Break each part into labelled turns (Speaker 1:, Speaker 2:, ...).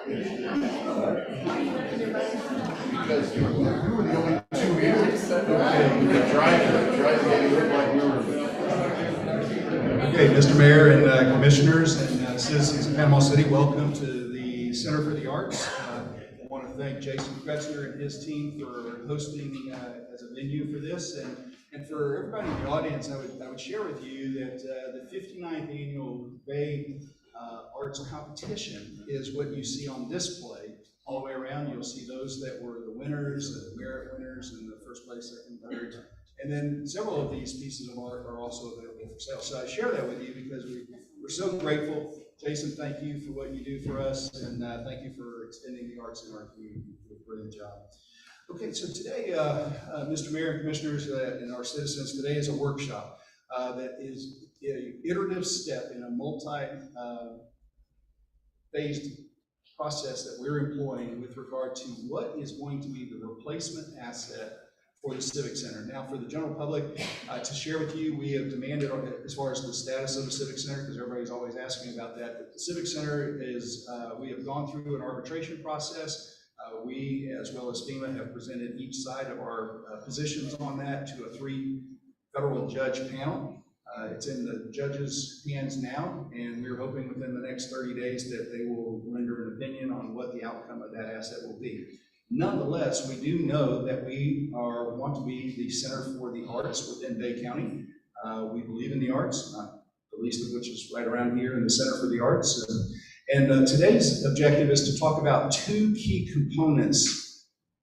Speaker 1: Because you were the only two here. Okay, Mr. Mayor and Commissioners and citizens of Panama City, welcome to the Center for the Arts. I want to thank Jason Kretzner and his team for hosting as a venue for this. And for everybody in the audience, I would share with you that the 59th Annual Bay Arts Competition is what you see on display. All the way around, you'll see those that were the winners, the merit winners, and the first place, second, third. And then several of these pieces of art are also available for sale. So I share that with you because we're so grateful. Jason, thank you for what you do for us, and thank you for extending the arts in our community. You do a brilliant job. Okay, so today, Mr. Mayor and Commissioners and our citizens, today is a workshop that is an iterative step in a multi-phased process that we're employing with regard to what is going to be the replacement asset for the Civic Center. Now, for the general public, to share with you, we have demanded as far as the status of the Civic Center, because everybody's always asking about that. But the Civic Center is, we have gone through an arbitration process. We, as well as FEMA, have presented each side of our positions on that to a 3 federal judge panel. It's in the judges' hands now, and we're hoping within the next 30 days that they will render an opinion on what the outcome of that asset will be. Nonetheless, we do know that we want to be the center for the arts within Bay County. We believe in the arts, not the least of which is right around here in the Center for the Arts. And today's objective is to talk about 2 key components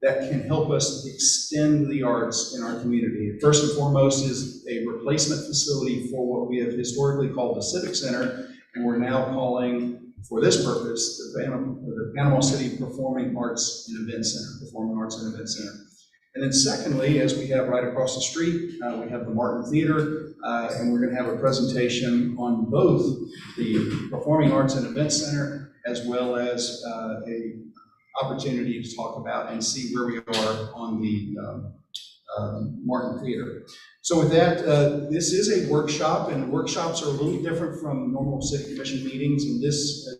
Speaker 1: that can help us extend the arts in our community. First and foremost is a replacement facility for what we have historically called the Civic Center, and we're now calling, for this purpose, the Panama City Performing Arts and Event Center, Performing Arts and Event Center. And then secondly, as we have right across the street, we have the Martin Theater, and we're going to have a presentation on both the Performing Arts and Event Center as well as a opportunity to talk about and see where we are on the Martin Theater. So with that, this is a workshop, and workshops are a little different from normal city commission meetings, and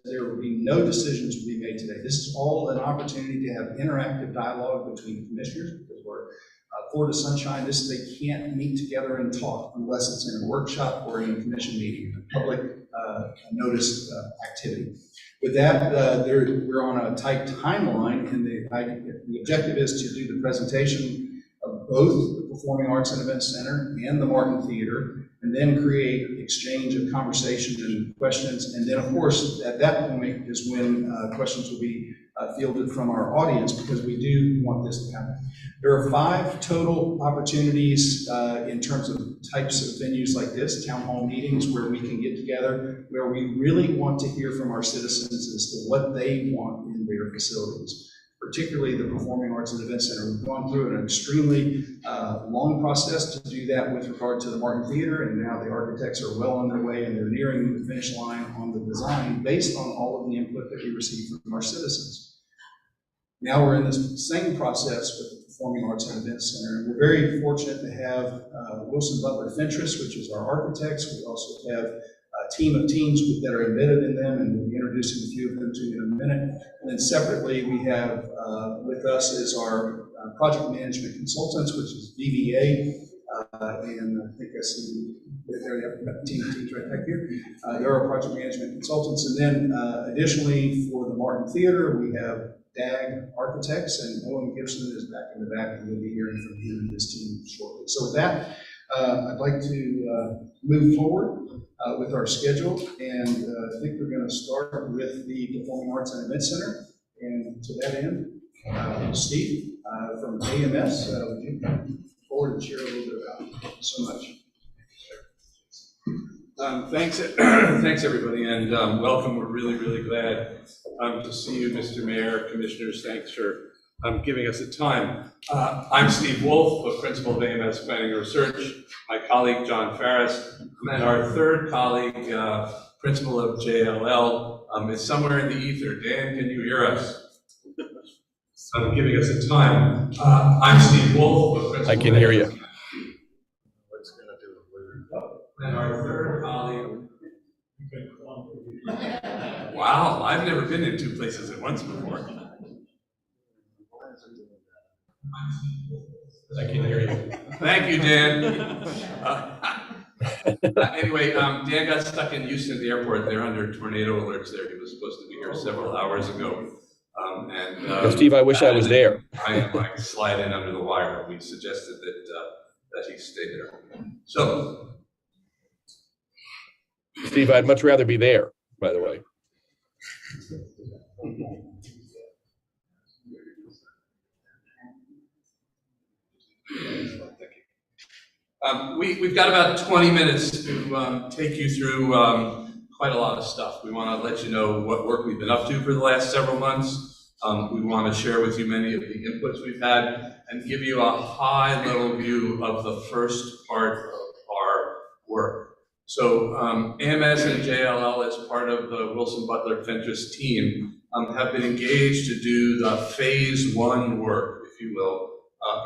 Speaker 1: there will be no decisions to be made today. This is all an opportunity to have interactive dialogue between the commissioners, because we're Florida Sunshine. They can't meet together and talk unless it's in a workshop or in a commission meeting, a public notice activity. With that, we're on a tight timeline, and the objective is to do the presentation of both the Performing Arts and Event Center and the Martin Theater, and then create exchange of conversation and questions. And then, of course, at that point is when questions will be fielded from our audience, because we do want this to happen. There are 5 total opportunities in terms of types of venues like this, town hall meetings, where we can get together, where we really want to hear from our citizens as to what they want in their facilities, particularly the Performing Arts and Event Center. We've gone through an extremely long process to do that with regard to the Martin Theater, and now the architects are well on their way, and they're nearing the finish line on the design based on all of the input that we received from our citizens. Now we're in this same process with the Performing Arts and Event Center, and we're very fortunate to have Wilson Butler Fentress, which is our architects. We also have a team of teams that are embedded in them, and we'll be introducing a few of them to you in a minute. And then separately, we have with us is our project management consultants, which is VVA, and I think I see there you have a team of teams right back here. There are project management consultants, and then additionally for the Martin Theater, we have DAG Architects, and Owen Gibson is back in the back, and we'll be hearing from him and his team shortly. So with that, I'd like to move forward with our schedule, and I think we're going to start with the Performing Arts and Event Center. And to that end, Steve from AMS, would you come forward and share a little bit about it? So much.
Speaker 2: Thanks everybody, and welcome. We're really glad to see you, Mr. Mayor, Commissioners. Thanks for giving us the time. I'm Steve Wolf, a principal of AMS Planning and Research. My colleague, John Farris, and our third colleague, principal of JLL, is somewhere in the ether. Dan, can you hear us? Giving us the time. I'm Steve Wolf, a principal.
Speaker 3: I can hear you.
Speaker 2: And our third colleague. Wow, I've never been in two places at once before.
Speaker 3: I can hear you.
Speaker 2: Thank you, Dan. Anyway, Dan got stuck in Houston at the airport. They're under tornado alerts there. He was supposed to be here several hours ago.
Speaker 4: Steve, I wish I was there.
Speaker 2: I slide in under the wire. We suggested that he stay there. So,
Speaker 4: Steve, I'd much rather be there, by the way.
Speaker 2: We've got about 20 minutes to take you through quite a lot of stuff. We want to let you know what work we've been up to for the last several months. We want to share with you many of the inputs we've had and give you a high-level view of the first part of our work. So AMS and JLL, as part of the Wilson Butler Fentress team, have been engaged to do the phase one work, if you will,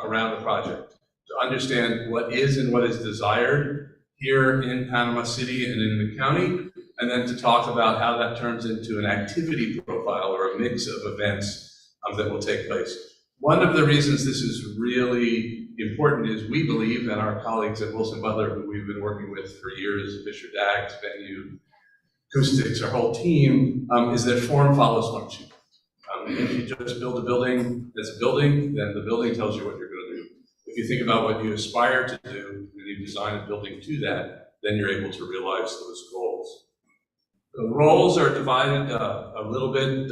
Speaker 2: around the project, to understand what is and what is desired here in Panama City and in the county, and then to talk about how that turns into an activity profile or a mix of events that will take place. One of the reasons this is really important is we believe, and our colleagues at Wilson Butler, who we've been working with for years, Fisher Dax, Venue, Acoustics, our whole team, is that form follows function. If you just build a building that's a building, then the building tells you what you're going to do. If you think about what you aspire to do, and you design a building to that, then you're able to realize those goals. The roles are divided a little bit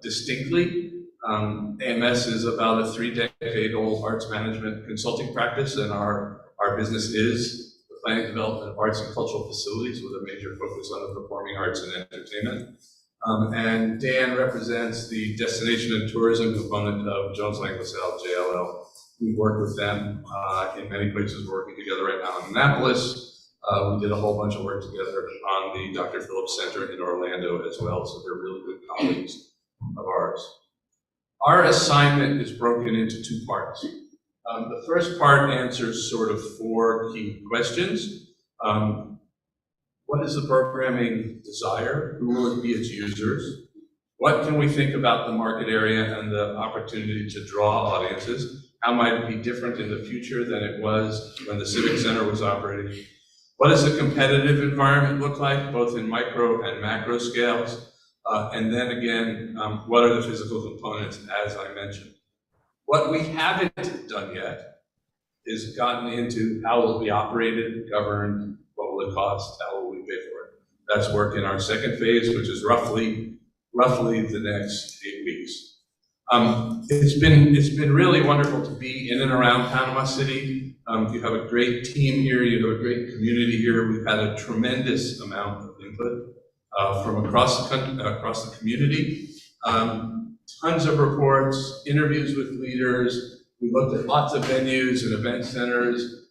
Speaker 2: distinctly. AMS is about a 3-decade-old arts management consulting practice, and our business is the planning and development of arts and cultural facilities with a major focus on the performing arts and entertainment. And Dan represents the destination and tourism component of Jones Lang LaSalle, JLL. We work with them in many places. We're working together right now in Annapolis. We did a whole bunch of work together on the Dr. Phillips Center in Orlando as well, so they're really good colleagues of ours. Our assignment is broken into two parts. The first part answers sort of 4 key questions. What is the programming desire? Who will it be its users? What can we think about the market area and the opportunity to draw audiences? How might it be different in the future than it was when the Civic Center was operating? What does the competitive environment look like, both in micro and macro scales? And then again, what are the physical components, as I mentioned? What we haven't done yet is gotten into how will it be operated, governed, what will it cost, how will we pay for it? That's work in our second phase, which is roughly the next 8 weeks. It's been really wonderful to be in and around Panama City. You have a great team here, you have a great community here. We've had a tremendous amount of input from across the community. Tons of reports, interviews with leaders. We looked at lots of venues and event centers.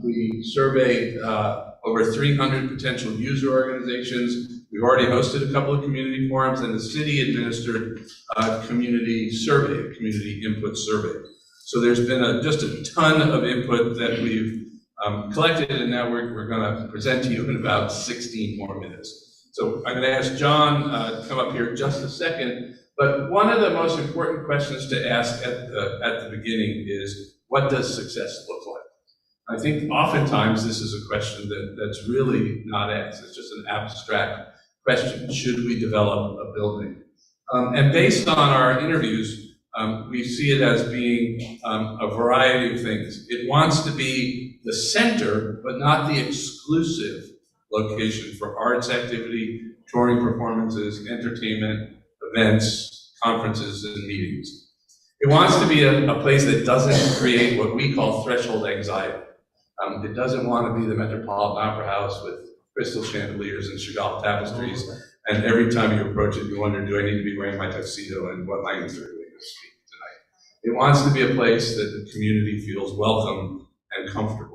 Speaker 2: We surveyed over 300 potential user organizations. We've already hosted a couple of community forums, and the city administered a community survey, a community input survey. So there's been just a ton of input that we've collected, and now we're going to present to you in about 16 more minutes. So I'm going to ask John to come up here just a second. But one of the most important questions to ask at the beginning is, what does success look like? I think oftentimes this is a question that's really not asked. It's just an abstract question. Should we develop a building? And based on our interviews, we see it as being a variety of things. It wants to be the center, but not the exclusive location for arts activity, touring performances, entertainment, events, conferences, and meetings. It wants to be a place that doesn't create what we call threshold anxiety. It doesn't want to be the Metropolitan Opera House with crystal chandeliers and Chagall tapestries, and every time you approach it, you wonder, do I need to be wearing my tuxedo, and what language are we going to speak tonight? It wants to be a place that the community feels welcome and comfortable.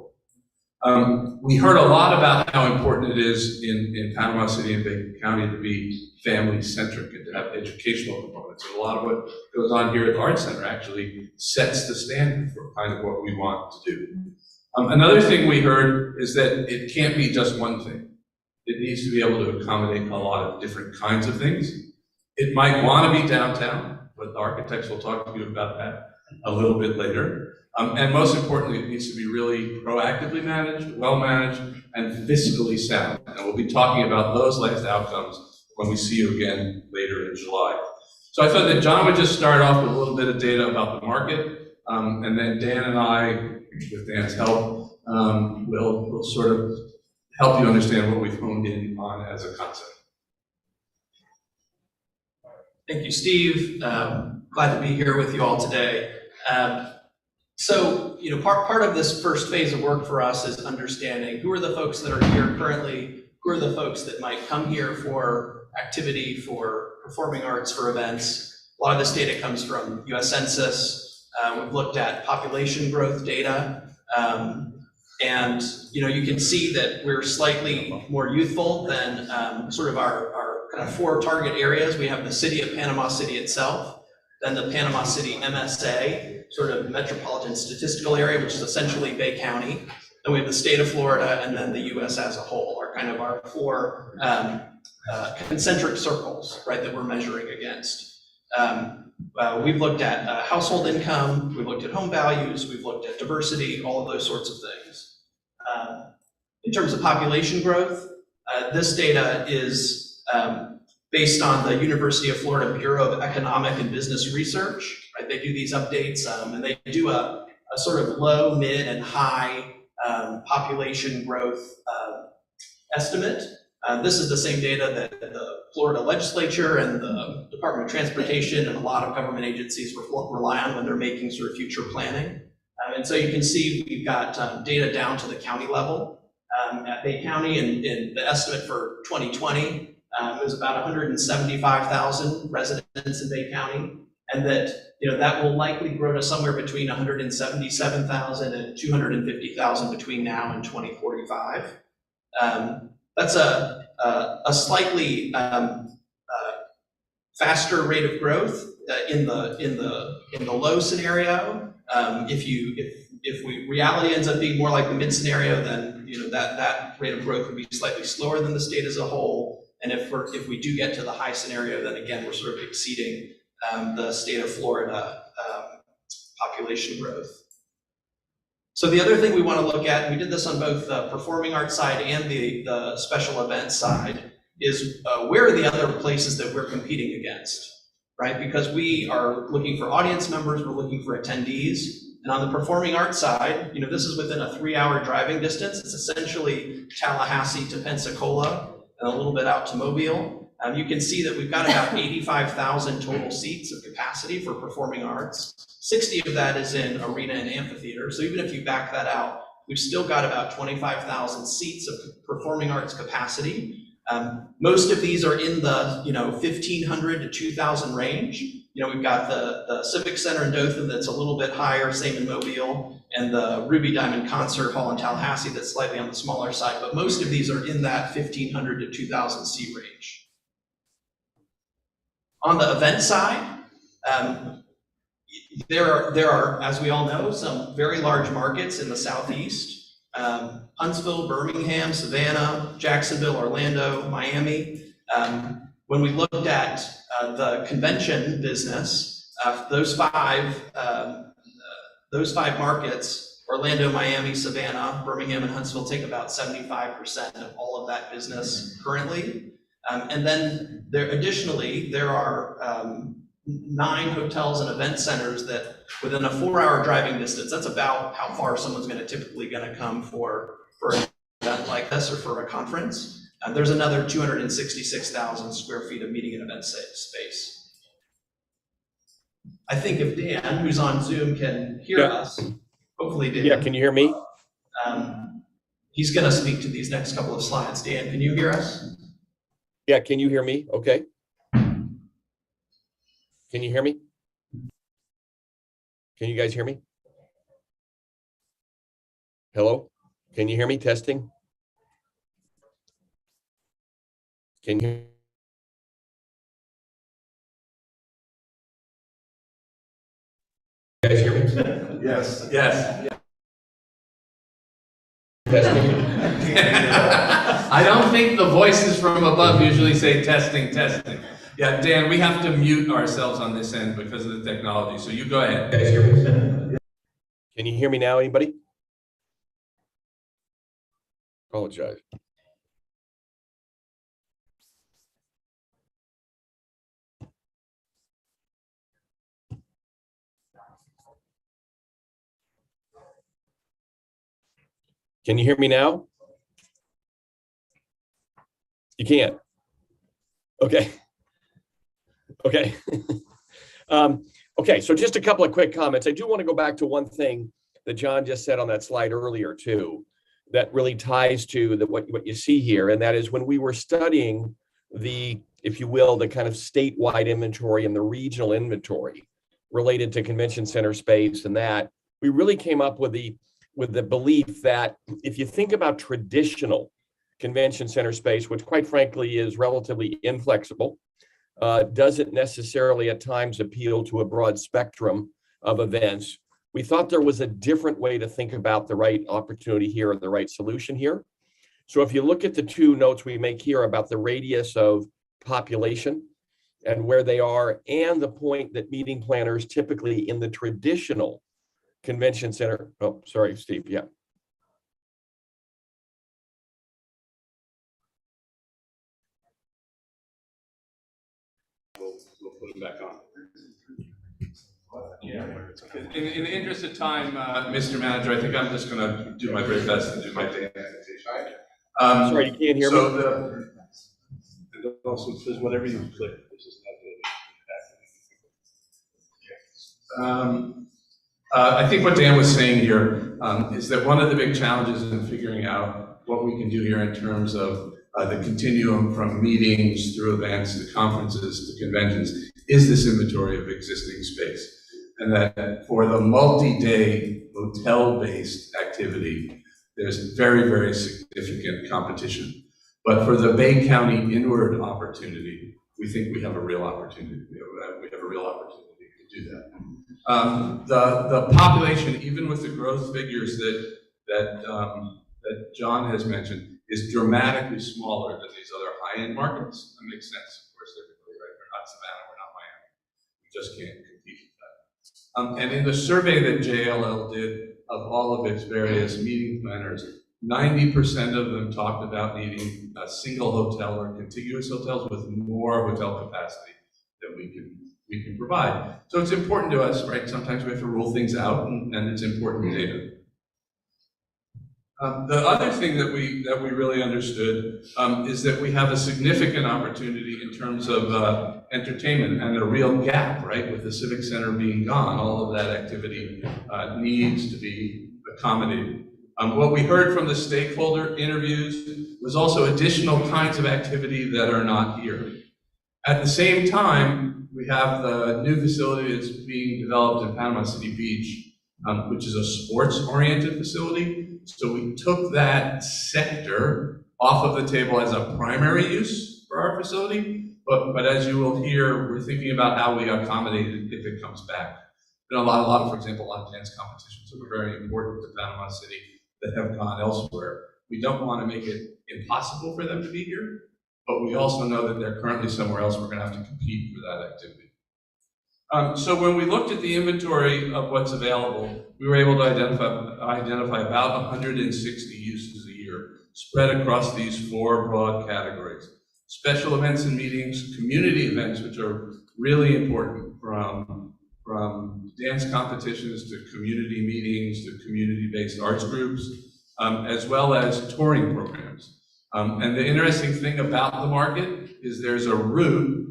Speaker 2: We heard a lot about how important it is in Panama City and Bacon County to be family-centric and to have educational components. And a lot of what goes on here at the Arts Center actually sets the standard for kind of what we want to do. Another thing we heard is that it can't be just one thing. it needs to be able to accommodate a lot of different kinds of things. It might want to be downtown, but the architects will talk to you about that a little bit later. And most importantly, it needs to be really proactively managed, well managed, and fiscally sound. And we'll be talking about those last outcomes when we see you again later in July. So I thought that John would just start off with a little bit of data about the market, and then Dan and I, with Dan's help, will sort of help you understand what we've honed in on as a concept.
Speaker 3: Thank you, Steve. Glad to be here with you all today. So, part of this first phase of work for us is understanding who are the folks that are here currently, who are the folks that might come here for activity, for performing arts, for events. A lot of this data comes from US Census. We've looked at population growth data. And you can see that we're slightly more youthful than sort of our kind of 4 target areas. We have the city of Panama City itself, then the Panama City MSA, sort of metropolitan statistical area, which is essentially Bay County. Then we have the state of Florida, and then the US as a whole are kind of our 4 concentric circles, right, that we're measuring against. We've looked at household income, we've looked at home values, we've looked at diversity, all of those sorts of things. In terms of population growth, this data is based on the University of Florida Bureau of Economic and Business Research, right? They do these updates, and they do a sort of low, mid, and high population growth estimate. This is the same data that the Florida legislature and the Department of Transportation and a lot of government agencies rely on when they're making sort of future planning. And so you can see we've got data down to the county level. At Bay County, in the estimate for 2020, it was about 175,000 residents in Bay County, and that that will likely grow to somewhere between 177,000 and 250,000 between now and 2045. That's a slightly faster rate of growth in the low scenario. If reality ends up being more like the mid scenario, then that rate of growth would be slightly slower than the state as a whole. And if we do get to the high scenario, then again we're sort of exceeding the state of Florida population growth. So the other thing we want to look at, and we did this on both the performing arts side and the special events side, is where are the other places that we're competing against, right? Because we are looking for audience members, we're looking for attendees. And on the performing arts side, this is within a 3-hour driving distance. It's essentially Tallahassee to Pensacola and a little bit out to Mobile. You can see that we've got about 85,000 total seats of capacity for performing arts. 60 of that is in arena and amphitheater. So even if you back that out, we've still got about 25,000 seats of performing arts capacity. Most of these are in the 1,500 to 2,000 range. We've got the Civic Center in Dothan that's a little bit higher, same in Mobile, and the Ruby Diamond Concert Hall in Tallahassee that's slightly on the smaller side, but most of these are in that 1,500 to 2,000 seat range. On the event side, there are, as we all know, some very large markets in the Southeast. Huntsville, Birmingham, Savannah, Jacksonville, Orlando, Miami. When we looked at the convention business, those five markets, Orlando, Miami, Savannah, Birmingham, and Huntsville, take about 75% of all of that business currently. And then additionally, there are 9 hotels and event centers that within a 4-hour driving distance, that's about how far someone's typically gonna come for an event like this or for a conference. There's another 266,000 square feet of meeting and event space. I think if Dan, who's on Zoom, can hear us, hopefully Dan.
Speaker 4: Yeah, can you hear me?
Speaker 3: He's gonna speak to these next couple of slides. Dan, can you hear us?
Speaker 4: Yeah, can you hear me? Okay. Can you hear me? Can you guys hear me? Hello? Can you hear me? Testing? Can you guys hear me?
Speaker 2: Yes. Yes.
Speaker 4: Testing?
Speaker 3: I don't think the voices from above usually say testing, testing. Yeah, Dan, we have to mute ourselves on this end because of the technology, so you go ahead.
Speaker 4: Can you hear me now, anybody? Apologize. Can you hear me now? You can't. Okay. Okay. Okay, so just a couple of quick comments. I do want to go back to one thing that John just said on that slide earlier too, that really ties to what you see here, and that is when we were studying the, if you will, the kind of statewide inventory and the regional inventory related to convention center space, and that we really came up with the belief that if you think about traditional convention center space, which quite frankly is relatively inflexible, doesn't necessarily at times appeal to a broad spectrum of events. We thought there was a different way to think about the right opportunity here or the right solution here. So if you look at the two notes we make here about the radius of population and where they are, and the point that meeting planners typically in the traditional convention center, oh, sorry, Steve, yeah.
Speaker 2: We'll put it back on. Yeah. In the interest of time, Mr. Manager, I think I'm just going to do my very best to do my day presentation.
Speaker 4: Sorry, you can't hear me.
Speaker 2: And also says whatever you click. This is not I think what Dan was saying here is that one of the big challenges in figuring out what we can do here in terms of the continuum from meetings through events to conferences to conventions is this inventory of existing space. And that for the multi-day hotel-based activity, there's very, very significant competition. But for the Bay County inward opportunity, we think we have a real opportunity. We have a real opportunity to do that. The population, even with the growth figures that John has mentioned, is dramatically smaller than these other high-end markets. That makes sense, of course, typically, right? We're not Savannah, we're not Miami. We just can't compete with that. And in the survey that JLL did of all of its various meeting planners, 90% of them talked about needing a single hotel or contiguous hotels with more hotel capacity that we can provide. So it's important to us, right? Sometimes we have to rule things out, and it's important data. The other thing that we really understood is that we have a significant opportunity in terms of entertainment and a real gap, right? With the Civic Center being gone, all of that activity needs to be accommodated. What we heard from the stakeholder interviews was also additional kinds of activity that are not here. At the same time, we have the new facility that's being developed in Panama City Beach, which is a sports-oriented facility. So we took that sector off of the table as a primary use for our facility, but as you will hear, we're thinking about how we accommodate it if it comes back. Been a lot of, for example, a lot of dance competitions that were very important to Panama City that have gone elsewhere. We don't want to make it impossible for them to be here, but we also know that they're currently somewhere else. We're going to have to compete for that activity. So when we looked at the inventory of what's available, we were able to identify about 160 uses a year spread across these four broad categories. Special events and meetings, community events, which are really important, from dance competitions to community meetings to community-based arts groups, as well as touring programs. And the interesting thing about the market is there's a route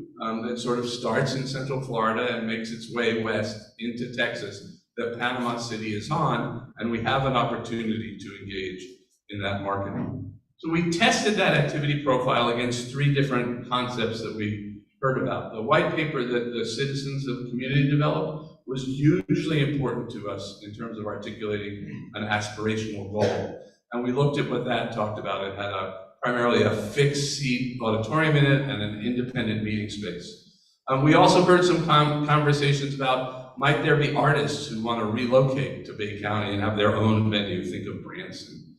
Speaker 2: that sort of starts in Central Florida and makes its way west into Texas that Panama City is on, and we have an opportunity to engage in that market. So we tested that activity profile against three different concepts that we heard about. The white paper that the citizens of the community developed was hugely important to us in terms of articulating an aspirational goal. And we looked at what that talked about. It had primarily a fixed seat auditorium in it and an independent meeting space. We also heard some conversations about, might there be artists who want to relocate to Bay County and have their own venue? Think of Branson,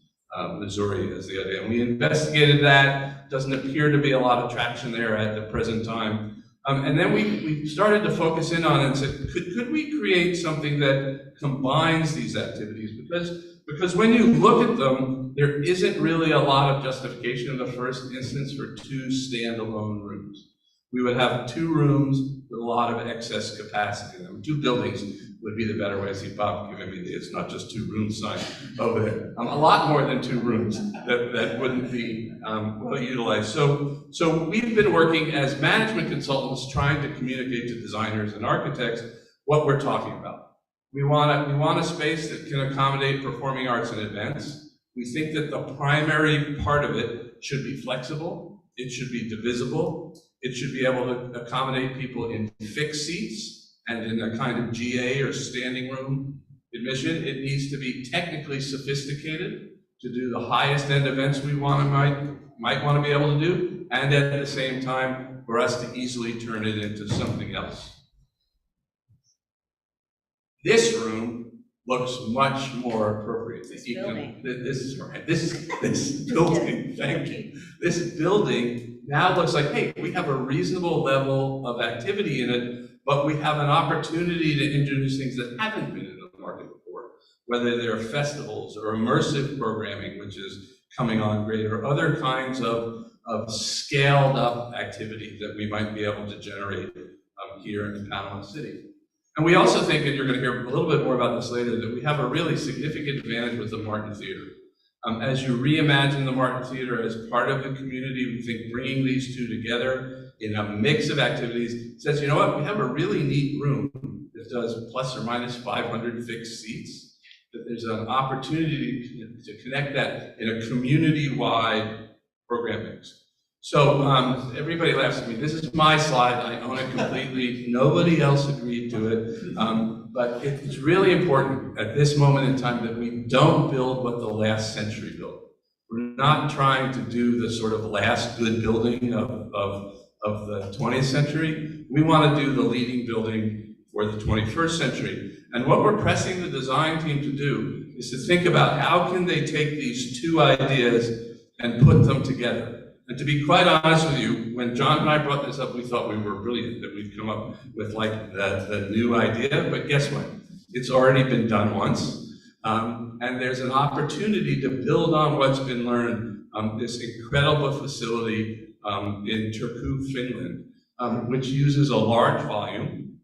Speaker 2: Missouri as the idea. And we investigated that. Doesn't appear to be a lot of traction there at the present time. And then we started to focus in on it and said, could we create something that combines these activities? Because when you look at them, there isn't really a lot of justification in the first instance for two standalone rooms. We would have two rooms with a lot of excess capacity in them. Two buildings would be the better way. I see Bob giving me the "it's not just two rooms" sign over there. A lot more than two rooms that wouldn't be well utilized. So we've been working as management consultants trying to communicate to designers and architects what we're talking about. We want a space that can accommodate performing arts and events. We think that the primary part of it should be flexible. It should be divisible. It should be able to accommodate people in fixed seats and in a kind of GA or standing room admission. It needs to be technically sophisticated to do the highest end events we might want to be able to do, and at the same time for us to easily turn it into something else. This room looks much more appropriate. This building, thank you. This building now looks like, hey, we have a reasonable level of activity in it, but we have an opportunity to introduce things that haven't been in the market before, whether they're festivals or immersive programming, which is coming on great, or other kinds of scaled up activity that we might be able to generate here in Panama City. And we also think, and you're going to hear a little bit more about this later, that we have a really significant advantage with the Martin Theater. As you reimagine the Martin Theater as part of the community, we think bringing these two together in a mix of activities says, you know what, we have a really neat room that does plus or minus 500 fixed seats, that there's an opportunity to connect that in a community-wide program mix. So everybody laughs at me. This is my slide. I own it completely. Nobody else agreed to it. But it's really important at this moment in time that we don't build what the last century built. We're not trying to do the sort of last good building of the 20th century. We want to do the leading building for the 21st century. And what we're pressing the design team to do is to think about how can they take these two ideas and put them together. And to be quite honest with you, when John and I brought this up, we thought we were brilliant, that we'd come up with like the new idea, but guess what? It's already been done once. And there's an opportunity to build on what's been learned. This incredible facility in Turku, Finland, which uses a large volume,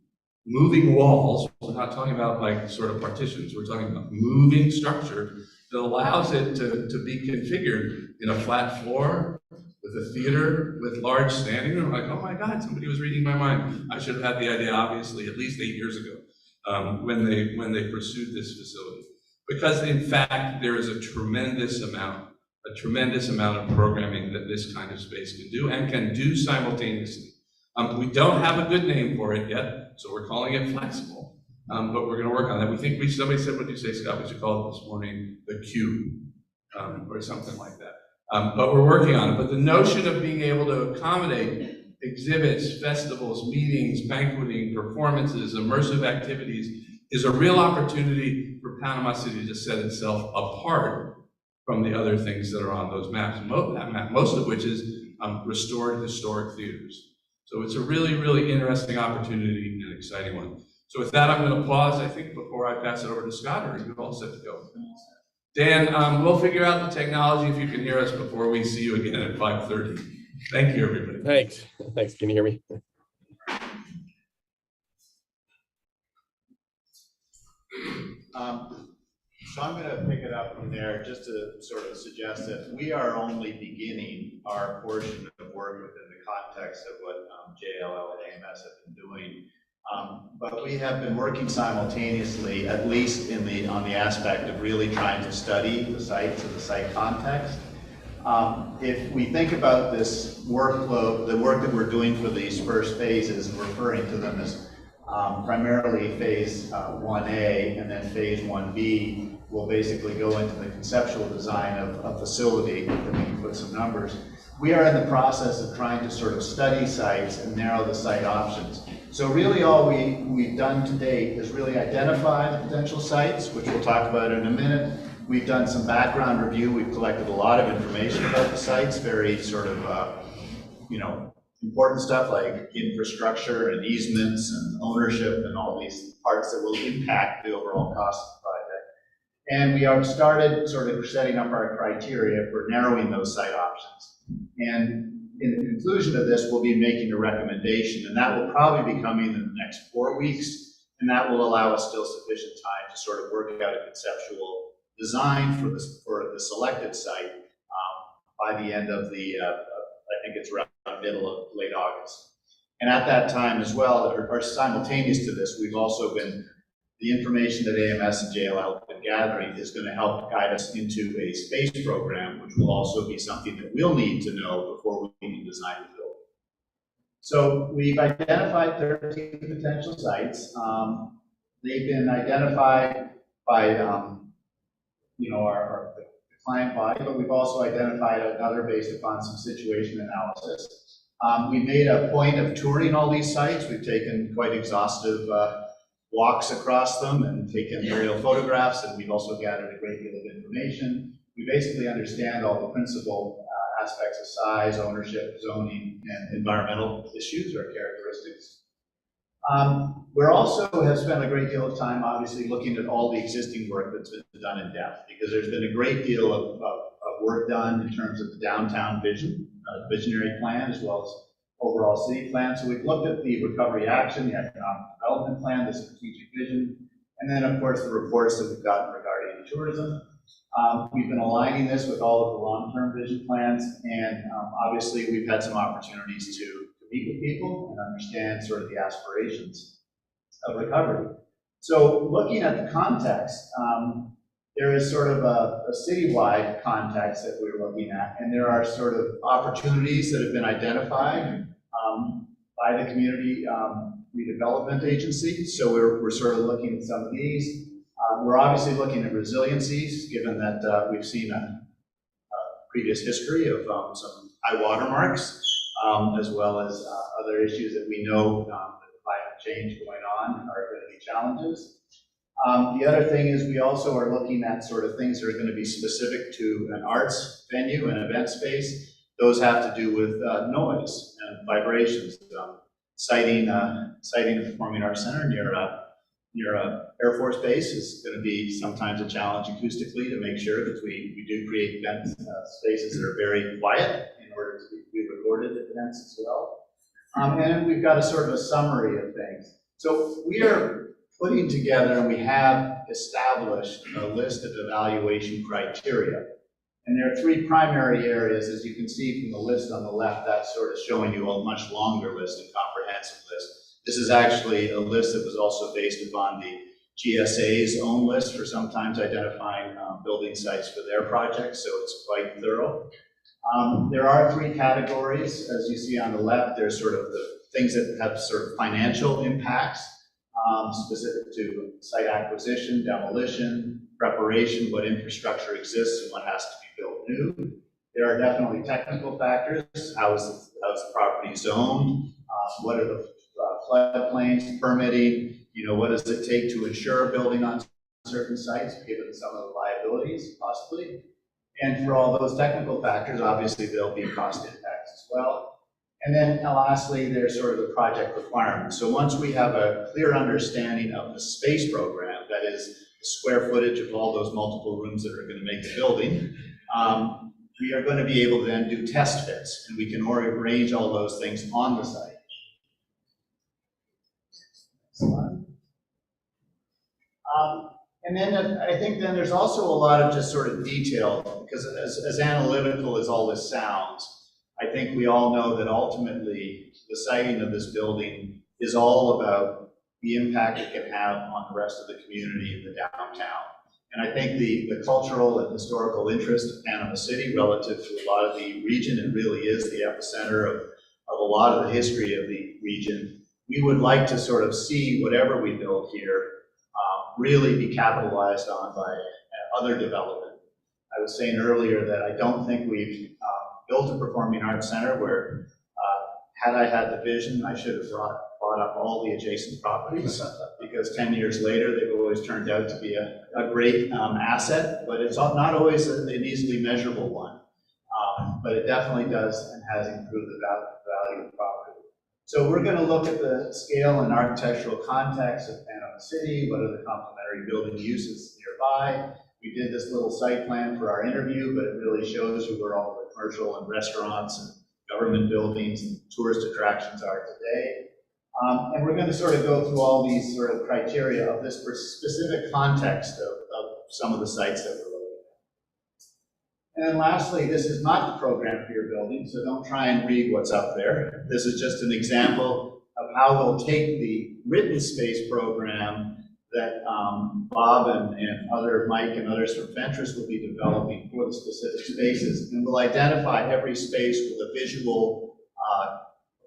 Speaker 2: moving walls. We're not talking about like sort of partitions, we're talking about moving structure that allows it to be configured in a flat floor, with a theater, with large standing room. Like, oh my God, somebody was reading my mind. I should have had the idea, obviously, at least 8 years ago, when they pursued this facility. Because in fact, there is a tremendous amount of programming that this kind of space can do and can do simultaneously. We don't have a good name for it yet, so we're calling it flexible. But we're gonna work on that. We think somebody said, what did you say, Scott? We should call it this morning the Cube, or something like that. But we're working on it. But the notion of being able to accommodate exhibits, festivals, meetings, banqueting, performances, immersive activities is a real opportunity for Panama City to set itself apart from the other things that are on those maps, most of which is restored historic theaters. So it's a really, really interesting opportunity and exciting one. So with that, I'm going to pause, I think, before I pass it over to Scott, or are you all set to go? Dan, we'll figure out the technology if you can hear us before we see you again at 5:30. Thank you, everybody.
Speaker 4: Thanks. Can you hear me?
Speaker 5: So I'm going to pick it up from there just to sort of suggest that we are only beginning our portion of work within the context of what JLL and AMS have been doing. But we have been working simultaneously, at least on the aspect of really trying to study the sites and the site context. If we think about this workflow, the work that we're doing for these first phases, and referring to them as primarily phase 1A and then phase 1B, will basically go into the conceptual design of a facility, and we can put some numbers. We are in the process of trying to sort of study sites and narrow the site options. So really all we've done to date is really identify the potential sites, which we'll talk about in a minute, We've done some background review. We've collected a lot of information about the sites, very sort of, important stuff like infrastructure and easements and ownership and all these parts that will impact the overall cost of the project. And we have started sort of setting up our criteria for narrowing those site options. And in the conclusion of this, we'll be making a recommendation, and that will probably be coming in the next 4 weeks, and that will allow us still sufficient time to sort of work out a conceptual design for the selected site by the end of the, I think it's around middle of late August. And at that time as well, or simultaneous to this, we've also been, the information that AMS and JLL have been gathering is going to help guide us into a space program, which will also be something that we'll need to know before we can design the building. So we've identified 13 potential sites. They've been identified by, our client body, but we've also identified another based upon some situation analysis. We made a point of touring all these sites. We've taken quite exhaustive walks across them and taken aerial photographs, and we've also gathered a great deal of information. We basically understand all the principal aspects of size, ownership, zoning, and environmental issues or characteristics. We're also have spent a great deal of time, obviously, looking at all the existing work that's been done in depth, because there's been a great deal of work done in terms of the downtown visionary plan, as well as overall city plan. So we've looked at the recovery action, the economic development plan, the strategic vision, and then, of course, the reports that we've gotten regarding tourism. We've been aligning this with all of the long-term vision plans, and obviously, we've had some opportunities to meet with people and understand sort of the aspirations of recovery. So looking at the context, there is sort of a citywide context that we're looking at, and there are sort of opportunities that have been identified by the community redevelopment agency. So we're sort of looking at some of these. We're obviously looking at resiliencies, given that we've seen a previous history of some high water marks, as well as other issues that we know with climate change going on are going to be challenges. The other thing is we also are looking at sort of things that are going to be specific to an arts venue and event space. Those have to do with noise and vibrations. Siting a performing arts center near Air Force Base is going to be sometimes a challenge acoustically to make sure that we do create event spaces that are very quiet in order to be recorded at events as well. And then we've got a sort of a summary of things. So we are putting together, and we have established a list of evaluation criteria. And there are 3 primary areas, as you can see from the list on the left. That's sort of showing you a much longer list and comprehensive list. This is actually a list that was also based upon the GSA's own list for sometimes identifying building sites for their projects, so it's quite thorough. There are 3 categories, as you see on the left. There's sort of the things that have sort of financial impacts, specific to site acquisition, demolition, preparation, what infrastructure exists and what has to be built new. There are definitely technical factors. How is the property zoned? What are the floodplains, permitting? What does it take to insure building on certain sites, given some of the liabilities, possibly? And for all those technical factors, obviously, there'll be cost impacts as well. And then lastly, there's sort of the project requirements. So once we have a clear understanding of the space program, that is the square footage of all those multiple rooms that are going to make the building, we are going to be able to then do test fits, and we can arrange all those things on the site. And then I think then there's also a lot of just sort of detail, because as analytical as all this sounds, I think we all know that ultimately the siting of this building is all about the impact it can have on the rest of the community in the downtown. And I think the cultural and historical interest of Panama City relative to a lot of the region, it really is the epicenter of a lot of the history of the region. We would like to sort of see whatever we build here really be capitalized on by other development. I was saying earlier that I don't think we've built a performing arts center where, had I had the vision, I should have bought bought up all the adjacent properties, because 10 years later, they've always turned out to be a great asset, but it's not always an easily measurable one. But it definitely does and has improved the value of the property. So we're going to look at the scale and architectural context of Panama City, what are the complementary building uses nearby. We did this little site plan for our interview, but it really shows you where all the commercial and restaurants and government buildings and tourist attractions are today. And we're going to sort of go through all these sort of criteria of this specific context of some of the sites that we're looking at. And then lastly, this is not the program for your building, so don't try and read what's up there. This is just an example of how we'll take the written space program that Bob and Mike and others from Fentress will be developing for the specific spaces, and we'll identify every space with a visual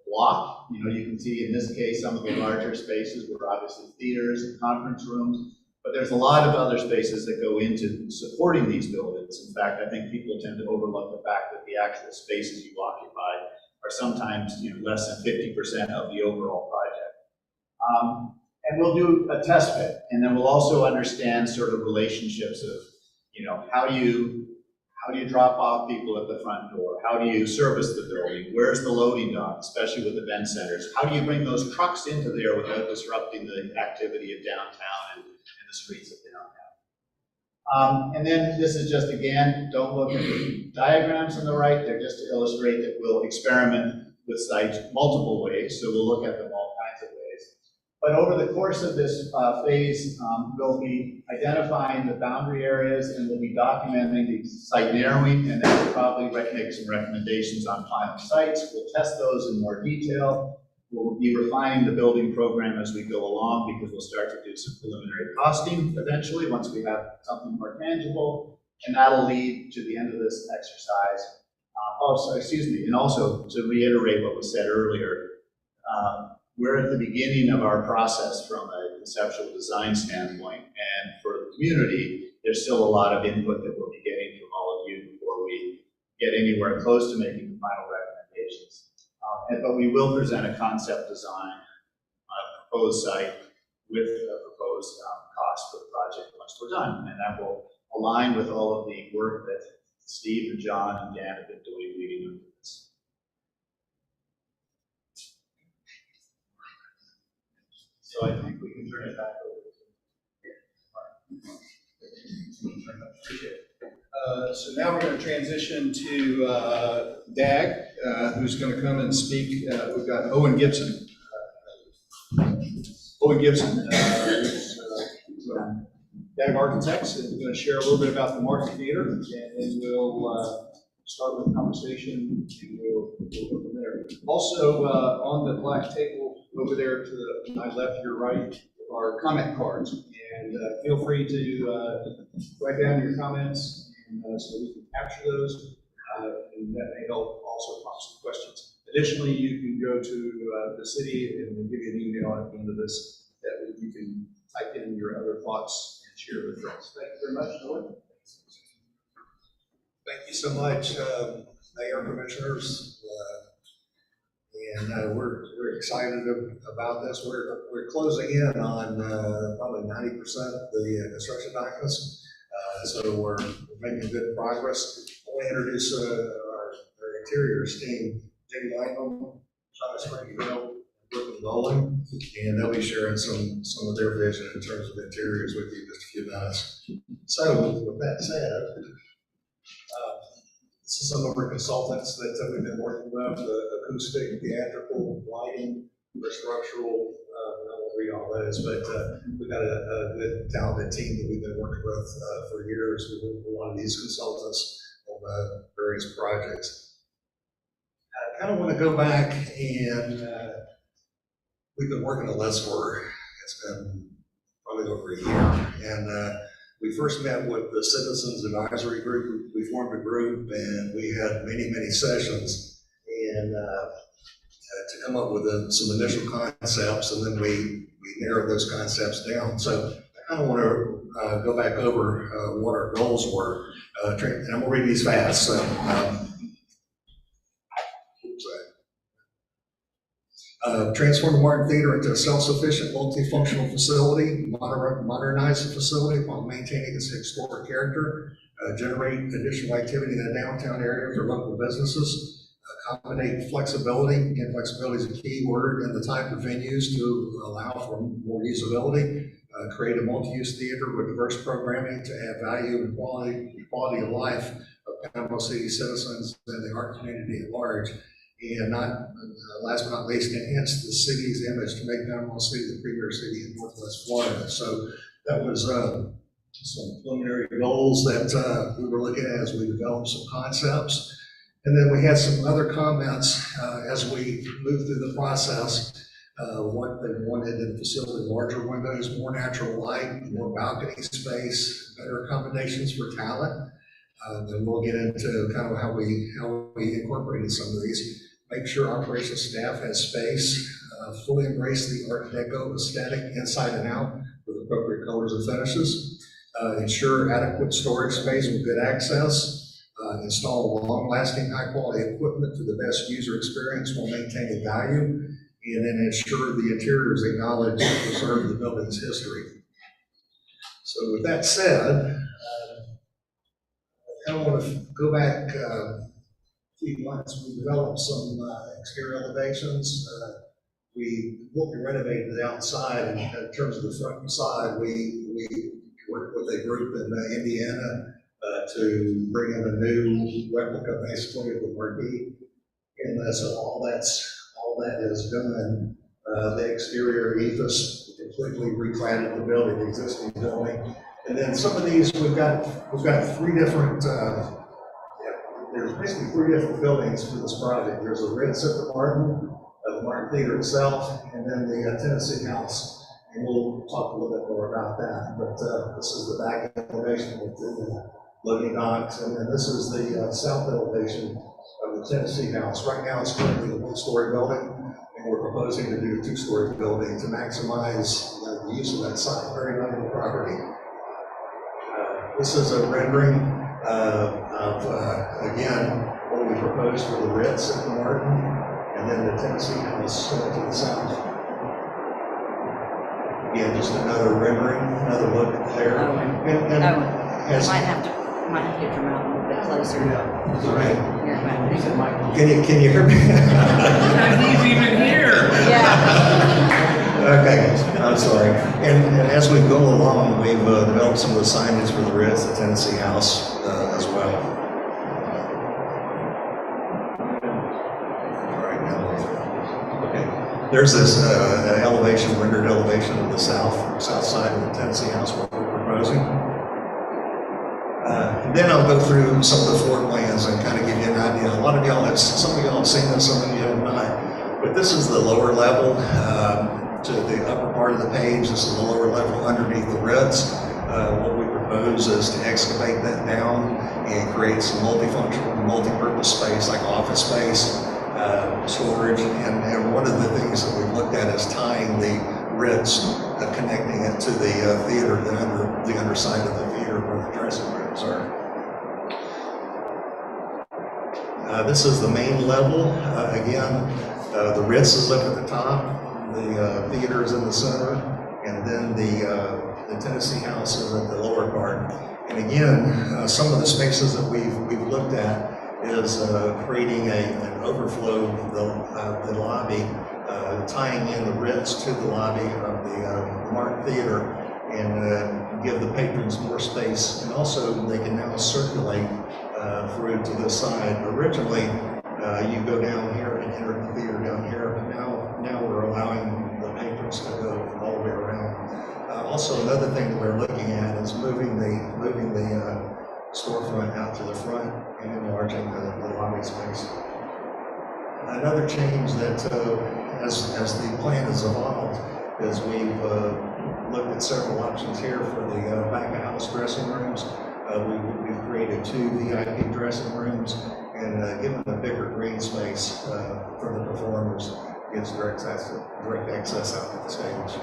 Speaker 5: block. You know, you can see in this case some of the larger spaces were obviously theaters and conference rooms, but there's a lot of other spaces that go into supporting these buildings. In fact, I think people tend to overlook the fact that the actual spaces you occupy are sometimes, you know, less than 50% of the overall project. And we'll do a test fit, and then we'll also understand sort of relationships of, you know, how do you drop off people at the front door? How do you service the building? Where's the loading dock, especially with event centers? How do you bring those trucks into there without disrupting the activity of downtown and the streets of downtown? And then this is just, again, don't look at the diagrams on the right. They're just to illustrate that we'll experiment with sites multiple ways, so we'll look at them all kinds of ways. But over the course of this phase, we'll be identifying the boundary areas, and we'll be documenting the site narrowing, and then we'll probably make some recommendations on final sites. We'll test those in more detail. We'll be refining the building program as we go along, because we'll start to do some preliminary costing eventually once we have something more tangible, and that'll lead to the end of this exercise. And also to reiterate what was said earlier, we're at the beginning of our process from a conceptual design standpoint, and for the community, there's still a lot of input that we'll be getting from all of you before we get anywhere close to making the final recommendations. But we will present a concept design on a proposed site with a proposed cost for the project once we're done, and that will align with all of the work that Steve and John and Dan have been doing leading up to this. So I think we can turn it back over to
Speaker 1: So now we're going to transition to DAG, who's going to come and speak. We've got Owen Gibson. Owen Gibson, who's from DAG Architects, and we're going to share a little bit about the Martin Theater, and then we'll start with a conversation, and we'll go from there. Also, on the black table over there to my left, your right, are comment cards, and feel free to write down your comments, and so we can capture those, and that may help also prompt some questions. Additionally, you can go to the city, and we'll give you an email at the end of this that you can type in your other thoughts and share with friends. Thank you very much, Owen.
Speaker 6: Thank you so much, Mayor, Commissioners, and we're excited about this. We're closing in on probably 90% of the construction documents, so we're making good progress. I want to introduce our interiors team, Jenny Langham, Shauna Springfield, Brooklyn Nolan, and they'll be sharing some of their vision in terms of interiors with you in just a few minutes. So with that said, this is some of our consultants that we've been working with, the acoustic, theatrical, lighting, the structural, I won't read all those, but we've got a good talented team that we've been working with for years. We work with one of these consultants on various projects. I kind of want to go back, and we've been working on this for, it's been probably over a year, and we first met with the Citizens Advisory Group. We formed a group, and we had many sessions, and to come up with some initial concepts, and then we narrowed those concepts down. So I kind of want to go back over what our goals were, and I'm going to read these fast. So, Transform the Martin Theater into a self-sufficient, multifunctional facility, modernize the facility while maintaining its historic character, generate additional activity in the downtown area for local businesses, accommodate flexibility. Again, flexibility is a key word in the type of venues to allow for more usability, create a multi-use theater with diverse programming to add value and quality of life of Panama City citizens and the art community at large. And last but not least, enhance the city's image to make Panama City the premier city in Northwest Florida. So that was some preliminary goals that we were looking at as we developed some concepts. And then we had some other comments as we moved through the process. What they wanted in the facility: larger windows, more natural light, more balcony space, better accommodations for talent. Then we'll get into kind of how we incorporated some of these. Make sure operations staff has space, fully embrace the Art Deco aesthetic inside and out with appropriate colors and finishes. Ensure adequate storage space with good access. Install long-lasting, high-quality equipment for the best user experience while maintaining value. And then ensure the interiors acknowledge and preserve the building's history. So with that said, I want to go back a few months. We developed some exterior elevations. What we renovated the outside, and in terms of the front facade, we worked with a group in Indiana to bring in a new replica, basically, of the marquee. And so all that is done. The exterior ethos completely recladded the building, the existing building. And then some of these, we've got three different, there's basically three different buildings for this project. There's a Ritz at the Martin Theater itself, and then the Tennessee House. And we'll talk a little bit more about that. But this is the back elevation with the loading docks, and then this is the south elevation of the Tennessee House. Right now, it's currently a one-story building, and we're proposing to do a two-story building to maximize the use of that site. Very valuable property. This is a rendering of, again, what we proposed for the Ritz at the Martin, and then the Tennessee House to the south. Again, just another rendering, another look there.
Speaker 7: Might have to get your mouth a little bit closer.
Speaker 6: All right.
Speaker 7: Yeah.
Speaker 6: Can you hear me?
Speaker 2: He's even here.
Speaker 7: Yeah.
Speaker 6: Okay, I'm sorry. And as we go along, we've developed some of the signage for the Ritz, the Tennessee House as well. All right, now, okay. There's this elevation, rendered elevation of the south side of the Tennessee House, what we're proposing. Then I'll go through some of the floor plans and kind of give you an idea. Some of y'all have seen this, some of you have not. But this is the lower level. To the upper part of the page, this is the lower level underneath the Ritz. What we propose is to excavate that down and create some multifunctional, multi-purpose space like office space, storage, and one of the things that we've looked at is tying the Ritz, connecting it to the theater, the underside of the theater where the dressing rooms are. This is the main level. Again, the Ritz is up at the top. The theater is in the center, and then the Tennessee House is at the lower part. And again, some of the spaces that we've looked at is creating an overflow of the lobby, tying in the Ritz to the lobby of the Martin Theater, and give the patrons more space. And also, they can now circulate through to the side. Originally, you go down here and enter the theater down here, but now we're allowing the patrons to go all the way around. Also, another thing that we're looking at is moving the storefront out to the front and enlarging the lobby space. Another change that, as the plan has evolved, is we've looked at several options here for the back of house dressing rooms. We've created 2 VIP dressing rooms and given a bigger green space for the performers. Gives direct access out to the stage.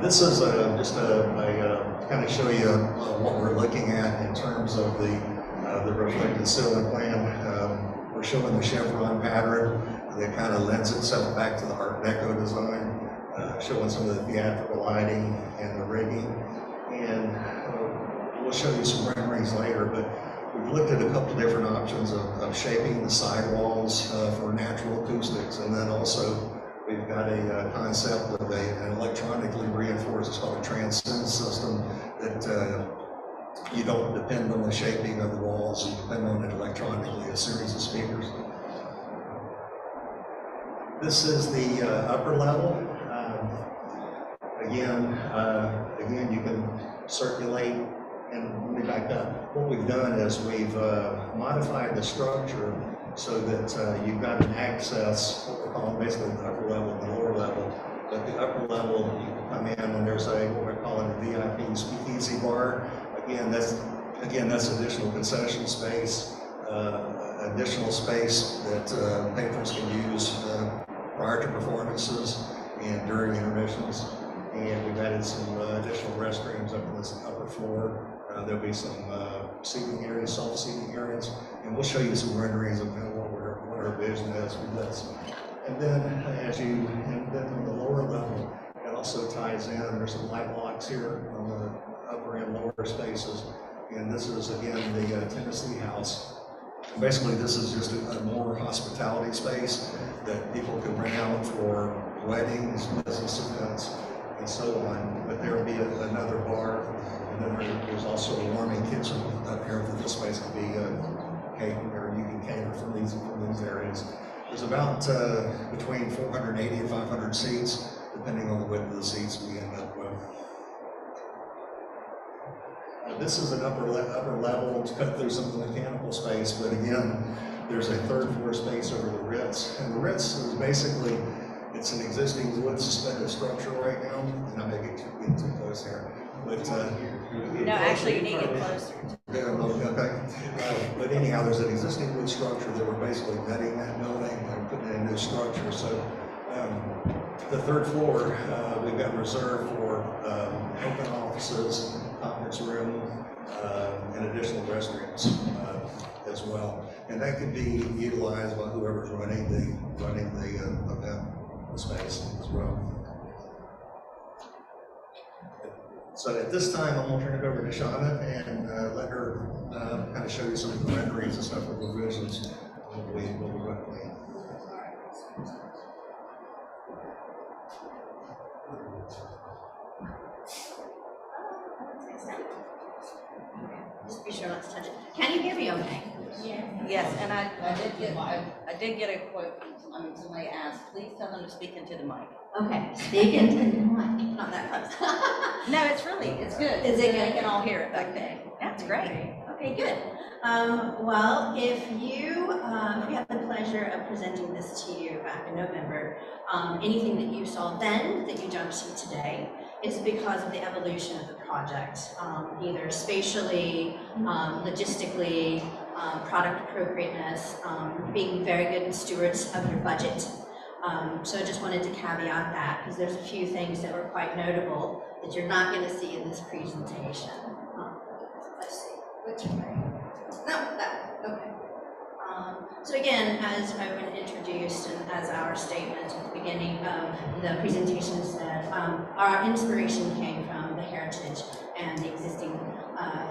Speaker 6: This is just a kind of show you what we're looking at in terms of the reflected ceiling plan. We're showing the chevron pattern that kind of lends itself back to the Art Deco design, showing some of the theatrical lighting and the rigging. And we'll show you some renderings later, but we've looked at a couple of different options of shaping the sidewalls for natural acoustics, and then also we've got a concept of an electronically reinforced, it's called a transcend system, that you don't depend on the shaping of the walls, you depend on it electronically, a series of speakers. This is the upper level. Again, you can circulate, and let me back up. What we've done is we've modified the structure so that you've got an access, what we're calling basically the upper level and the lower level. But the upper level, you can come in and there's what we're calling a VIP speakeasy bar. Again, that's additional concession space, additional space that patrons can use prior to performances and during intermissions. And we've added some additional restrooms up in this upper floor. There'll be some seating areas, self-seating areas, and we'll show you some renderings of kind of what our vision is for this. And then on the lower level, it also ties in. There's some light blocks here on the upper and lower spaces, and this is again the Tennessee House. Basically, this is just a more hospitality space that people can rent out for weddings, business events, and so on. But there will be another bar, and then there's also a warming kitchen up here that this space can be catered, or you can cater from these areas. There's about between 480 and 500 seats, depending on the width of the seats we end up with. This is an upper level to cut through some of the mechanical space, but again, there's a third floor space over the Ritz, and the Ritz is basically, it's an existing wood suspended structure right now, and I may get too close here, but
Speaker 7: No, actually, you need to get closer.
Speaker 6: okay. But anyhow, there's an existing wood structure that we're basically gutting that building and putting in a new structure. So the third floor we've got reserved for open offices, conference room, and additional restrooms as well. And that could be utilized by whoever's running the event space as well. So at this time, I'm going to turn it over to Shauna and let her kind of show you some of the renderings and stuff with revisions of what we recommend.
Speaker 7: Just be sure not to touch it. Can you hear me okay? Yeah. Yes, and I did get a quote from somebody asked, please tell them to speak into the mic. Okay, speak into the mic. Not that close. No, it's good. Is it good? I can all hear it back there. That's great. Okay, good. Well, if you had the pleasure of presenting this to you back in November, anything that you saw then that you don't see today, it's because of the evolution of the project, either spatially, logistically, product appropriateness, being very good stewards of your budget. So I just wanted to caveat that, because there's a few things that were quite notable that you're not going to see in this presentation. Let's see, which way? No, that, okay. So again, as Owen introduced and as our statement at the beginning of the presentation said, our inspiration came from the heritage and the existing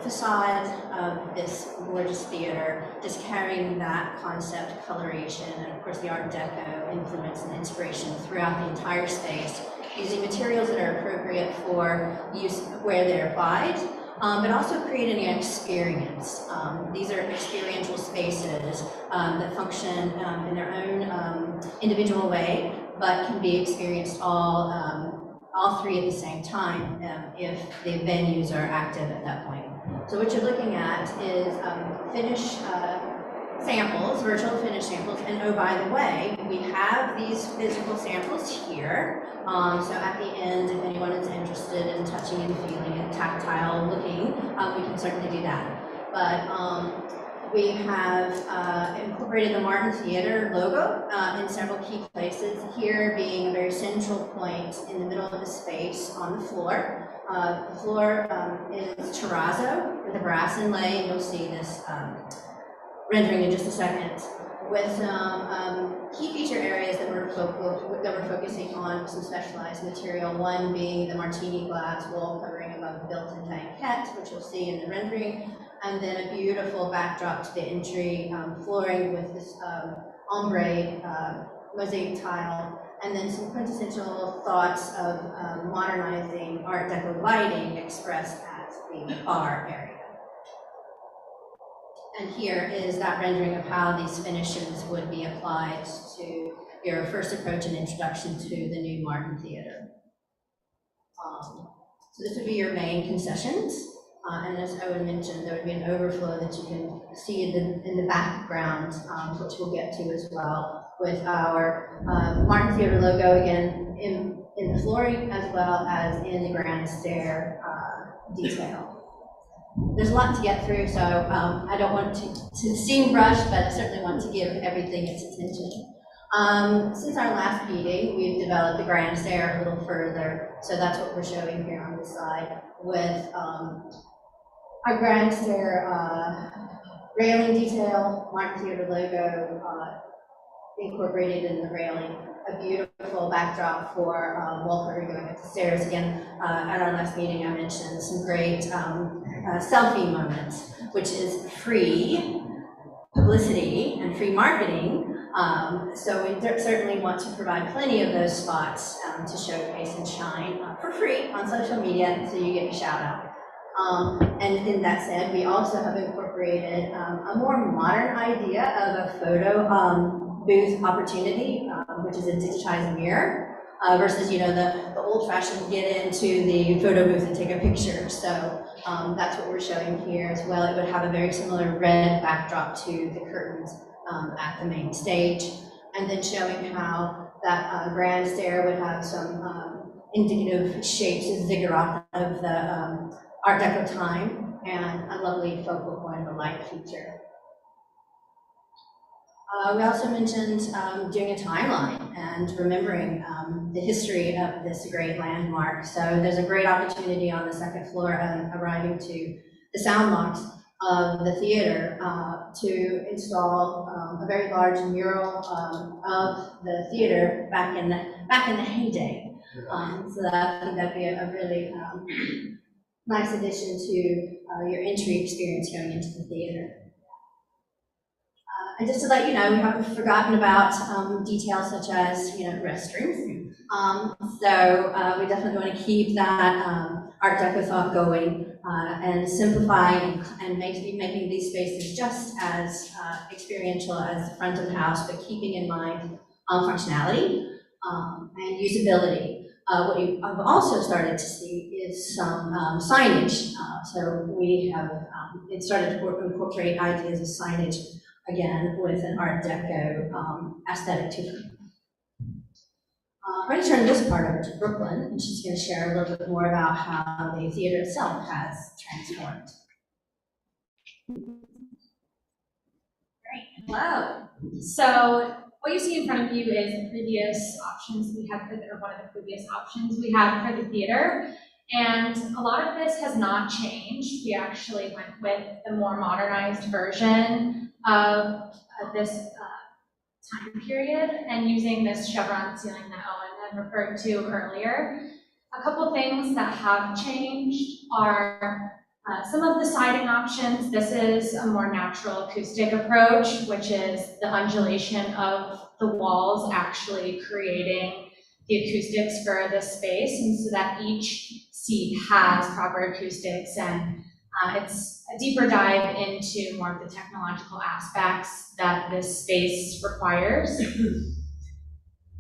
Speaker 7: facade of this gorgeous theater, just carrying that concept, coloration, and of course the Art Deco influence and inspiration throughout the entire space, using materials that are appropriate for use where they're applied, but also creating an experience. These are experiential spaces that function in their own individual way, but can be experienced all three at the same time if the venues are active at that point. So what you're looking at is finish samples, virtual finish samples, and oh, by the way, we have these physical samples here. So at the end, if anyone is interested in touching and feeling and tactile looking, we can certainly do that. But we have incorporated the Martin Theater logo in several key places, here being a very central point in the middle of the space on the floor. The floor is terrazzo with a brass inlay, and you'll see this rendering in just a second.
Speaker 8: with some key feature areas that we're focusing on, some specialized material. One being the martini glass wall covering above the built-in banquette, which you'll see in the rendering, and then a beautiful backdrop to the entry flooring with this ombre mosaic tile, and then some quintessential thoughts of modernizing Art Deco lighting expressed at the bar area. And here is that rendering of how these finishes would be applied to your first approach and introduction to the new Martin Theater. So this would be your main concessions. And as Owen mentioned, there would be an overflow that you can see in the background, which we'll get to as well, with our Martin Theater logo again in the flooring as well as in the grand stair detail. There's a lot to get through, so I don't want to seem rushed, but I certainly want to give everything its attention. Since our last meeting, we've developed the grand stair a little further, so that's what we're showing here on the side with our grand stair railing detail, Martin Theater logo incorporated in the railing, a beautiful backdrop for wall covering going up the stairs. Again, at our last meeting, I mentioned some great selfie moments, which is free publicity and free marketing. So we certainly want to provide plenty of those spots to showcase and shine for free on social media, so you get a shout out. And in that said, we also have incorporated a more modern idea of a photo booth opportunity, which is a digitized mirror, versus, you know, the old-fashioned get into the photo booth and take a picture. So that's what we're showing here as well. It would have a very similar red backdrop to the curtains at the main stage, and then showing how that grand stair would have some indicative shapes, a ziggurat of the Art Deco time, and a lovely focal point of a light feature. We also mentioned doing a timeline and remembering the history of this great landmark. So there's a great opportunity on the second floor arriving to the sound box of the theater to install a very large mural of the theater back in the heyday. So that, I think that'd be a really nice addition to your entry experience going into the theater. And just to let you know, we haven't forgotten about details such as, you know, restrooms. So we definitely want to keep that Art Deco thought going and simplifying and making these spaces just as experiential as the front of the house, but keeping in mind functionality and usability. What you have also started to see is some signage. So we have started to incorporate ideas of signage again with an Art Deco aesthetic to them. I'm going to turn this part over to Brooklyn, and she's going to share a little bit more about how the theater itself has transformed.
Speaker 9: Great. Hello. So what you see in front of you is the previous options we had, or one of the previous options we had for the theater. And a lot of this has not changed. We actually went with the more modernized version of this time period and using this chevron ceiling that Owen had referred to earlier. A couple things that have changed are some of the siding options. This is a more natural acoustic approach, which is the undulation of the walls actually creating the acoustics for this space, and so that each seat has proper acoustics, and it's a deeper dive into more of the technological aspects that this space requires.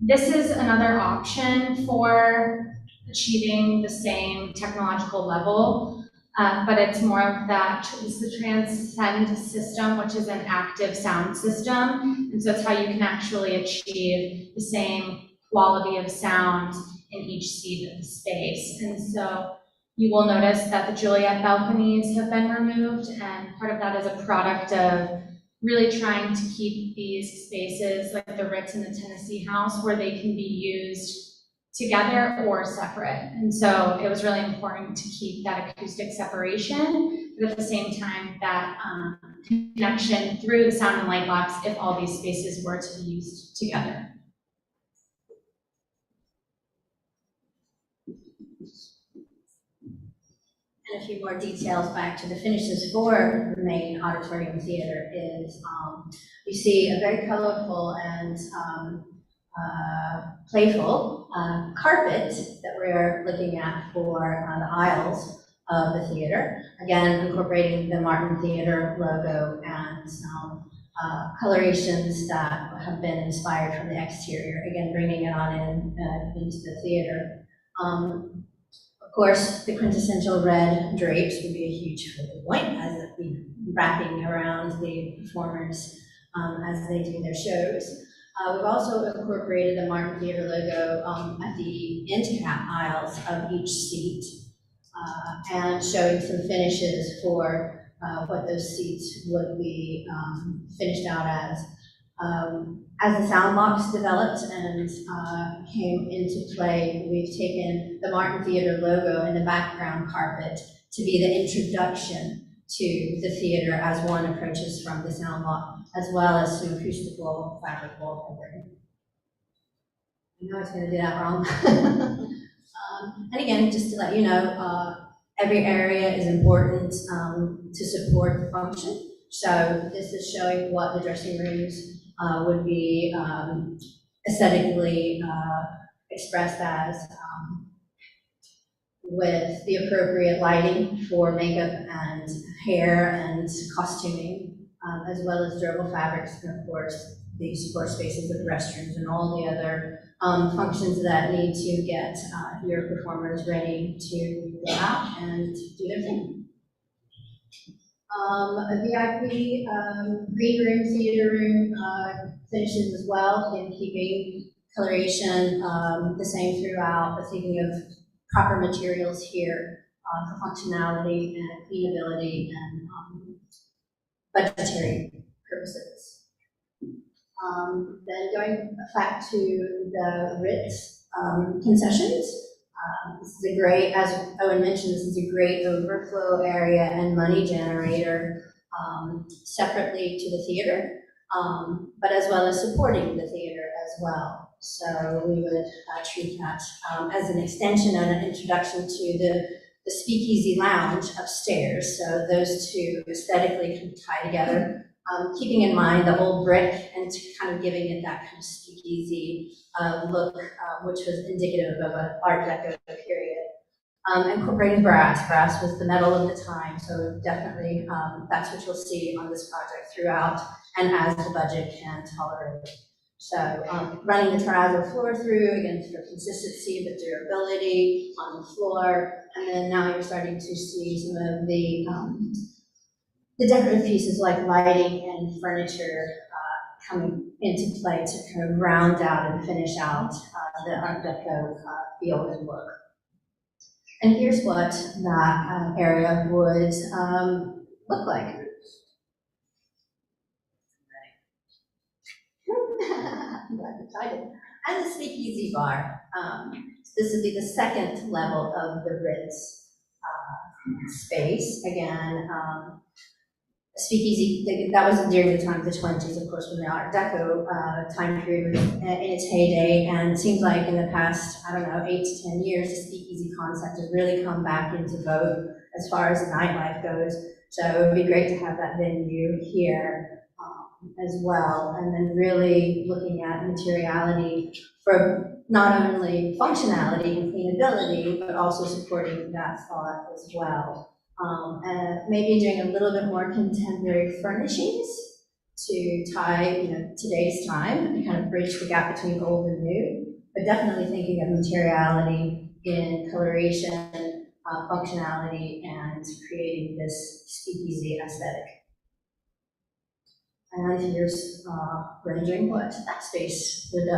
Speaker 9: This is another option for achieving the same technological level, but it's more of that, it's the Transcend system, which is an active sound system, and so it's how you can actually achieve the same quality of sound in each seat of the space. And so you will notice that the Juliet balconies have been removed, and part of that is a product of really trying to keep these spaces like the Ritz and the Tennessee House where they can be used together or separate. And so it was really important to keep that acoustic separation, but at the same time that connection through the sound and light box if all these spaces were to be used together.
Speaker 8: And a few more details back to the finishes for the main auditorium theater is you see a very colorful and playful carpet that we're looking at for the aisles of the theater. Again, incorporating the Martin Theater logo and some colorations that have been inspired from the exterior. Again, bringing it on into the theater. Of course, the quintessential red drapes would be a huge focal point as it be wrapping around the performers as they do their shows. We've also incorporated the Martin Theater logo at the end cap aisles of each seat and showing some finishes for what those seats would be finished out as. As the sound box developed and came into play, we've taken the Martin Theater logo and the background carpet to be the introduction to the theater as one approaches from the sound box, as well as some acoustical fabric wallpaper. I know I was going to do that wrong. And again, just to let you know, every area is important to support the function. So this is showing what the dressing rooms would be aesthetically expressed as with the appropriate lighting for makeup and hair and costuming, as well as durable fabrics, and of course the support spaces of the restrooms and all the other functions that need to get your performers ready to go out and do their thing. A VIP green room, theater room finishes as well, in keeping coloration the same throughout, but thinking of proper materials here for functionality and cleanability and budgetary purposes. Then going back to the Ritz concessions. This is a great, as Owen mentioned, this is a great overflow area and money generator separately to the theater, but as well as supporting the theater as well. So we would treat that as an extension and an introduction to the Speakeasy Lounge upstairs. So those two aesthetically can tie together. Keeping in mind the old brick and kind of giving it that kind of speakeasy look, which was indicative of an Art Deco period. Incorporating brass. Brass was the metal of the time, so definitely that's what you'll see on this project throughout and as the budget can tolerate. So running the terrazzo floor through, again, for consistency but durability on the floor, and then now you're starting to see some of the decorative pieces like lighting and furniture coming into play to kind of round out and finish out the Art Deco feel and look. And here's what that area would look like. I'm glad you're excited. And the Speakeasy Bar. This would be the second level of the Ritz space. Again, Speakeasy, that was during the time of the 20s, of course, when the Art Deco time period was in its heyday, and it seems like in the past, I don't know, 8 to 10 years, the Speakeasy concept has really come back into vogue as far as nightlife goes. So it would be great to have that venue here as well, and then really looking at materiality for not only functionality and cleanability, but also supporting that thought as well. Maybe doing a little bit more contemporary furnishings to tie, today's time and kind of bridge the gap between old and new, but definitely thinking of materiality in coloration, functionality, and creating this speakeasy aesthetic. And here's rendering what that space would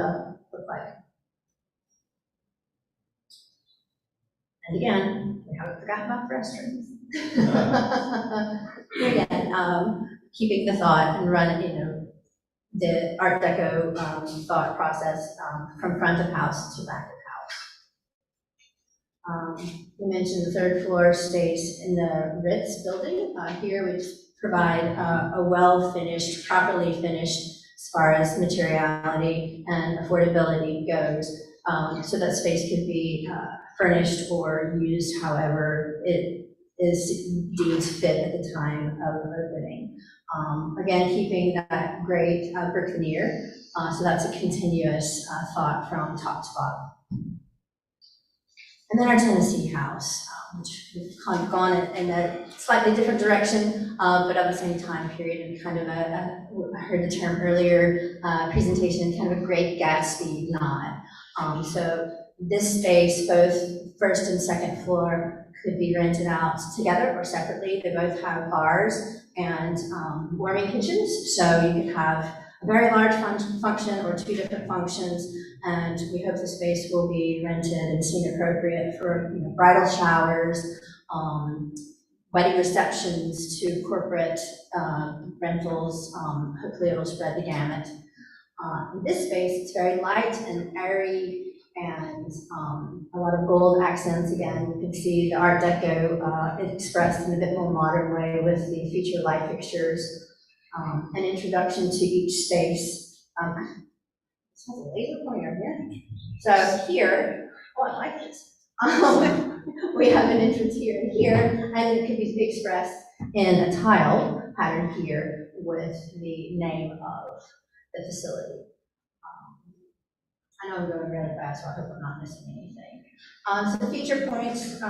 Speaker 8: look like. And again, we haven't forgotten about the restrooms. Again, keeping the thought and running, the Art Deco thought process from front of house to back of house. We mentioned the third floor stays in the Ritz building. Here we've provide a well-finished, properly finished as far as materiality and affordability goes, so that space could be furnished or used however it is deemed fit at the time of opening. Again, keeping that great brick veneer, so that's a continuous thought from top to bottom. And then our Tennessee house, which we've kind of gone in a slightly different direction, but at the same time period, and kind of I heard the term earlier, presentation, kind of a Great Gatsby nod. So this space, both first and second floor, could be rented out together or separately. They both have bars and warming kitchens, so you could have a very large function or two different functions, and we hope the space will be rented and seen appropriate for bridal showers, wedding receptions to corporate rentals. Hopefully it'll spread the gamut. In this space, it's very light and airy, and a lot of gold accents. Again, you can see the Art Deco expressed in a bit more modern way with the feature light fixtures. An introduction to each space. This has a laser pointer here. So here, oh, I like this. We have an entrance here and here, and it could be expressed in a tile pattern here with the name of the facility. I know I'm going really fast, so I hope I'm not missing anything. So the feature points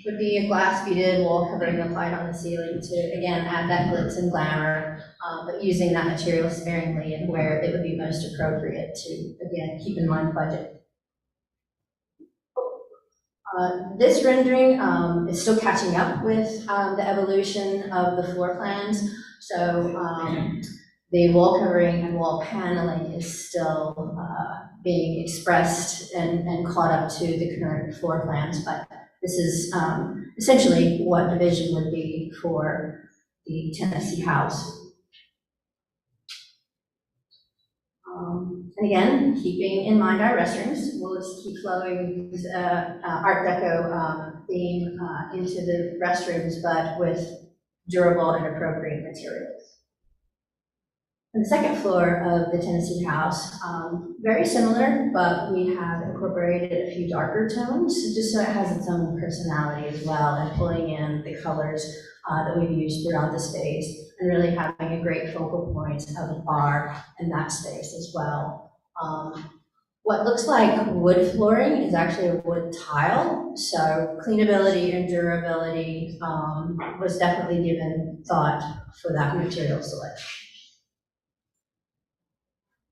Speaker 8: would be a glass beaded wall covering applied on the ceiling to, again, add that glitz and glamour, but using that material sparingly and where it would be most appropriate to, again, keep in mind budget. This rendering is still catching up with the evolution of the floor plans. So the wall covering and wall paneling is still being expressed and caught up to the current floor plans, but this is essentially what the vision would be for the Tennessee house. And again, keeping in mind our restrooms, we'll just keep flowing this Art Deco theme into the restrooms, but with durable and appropriate materials. On the second floor of the Tennessee house, very similar, but we have incorporated a few darker tones, just so it has its own personality as well, and pulling in the colors that we've used throughout the space, and really having a great focal point of a bar in that space as well. What looks like wood flooring is actually a wood tile, so cleanability and durability was definitely given thought for that material selection.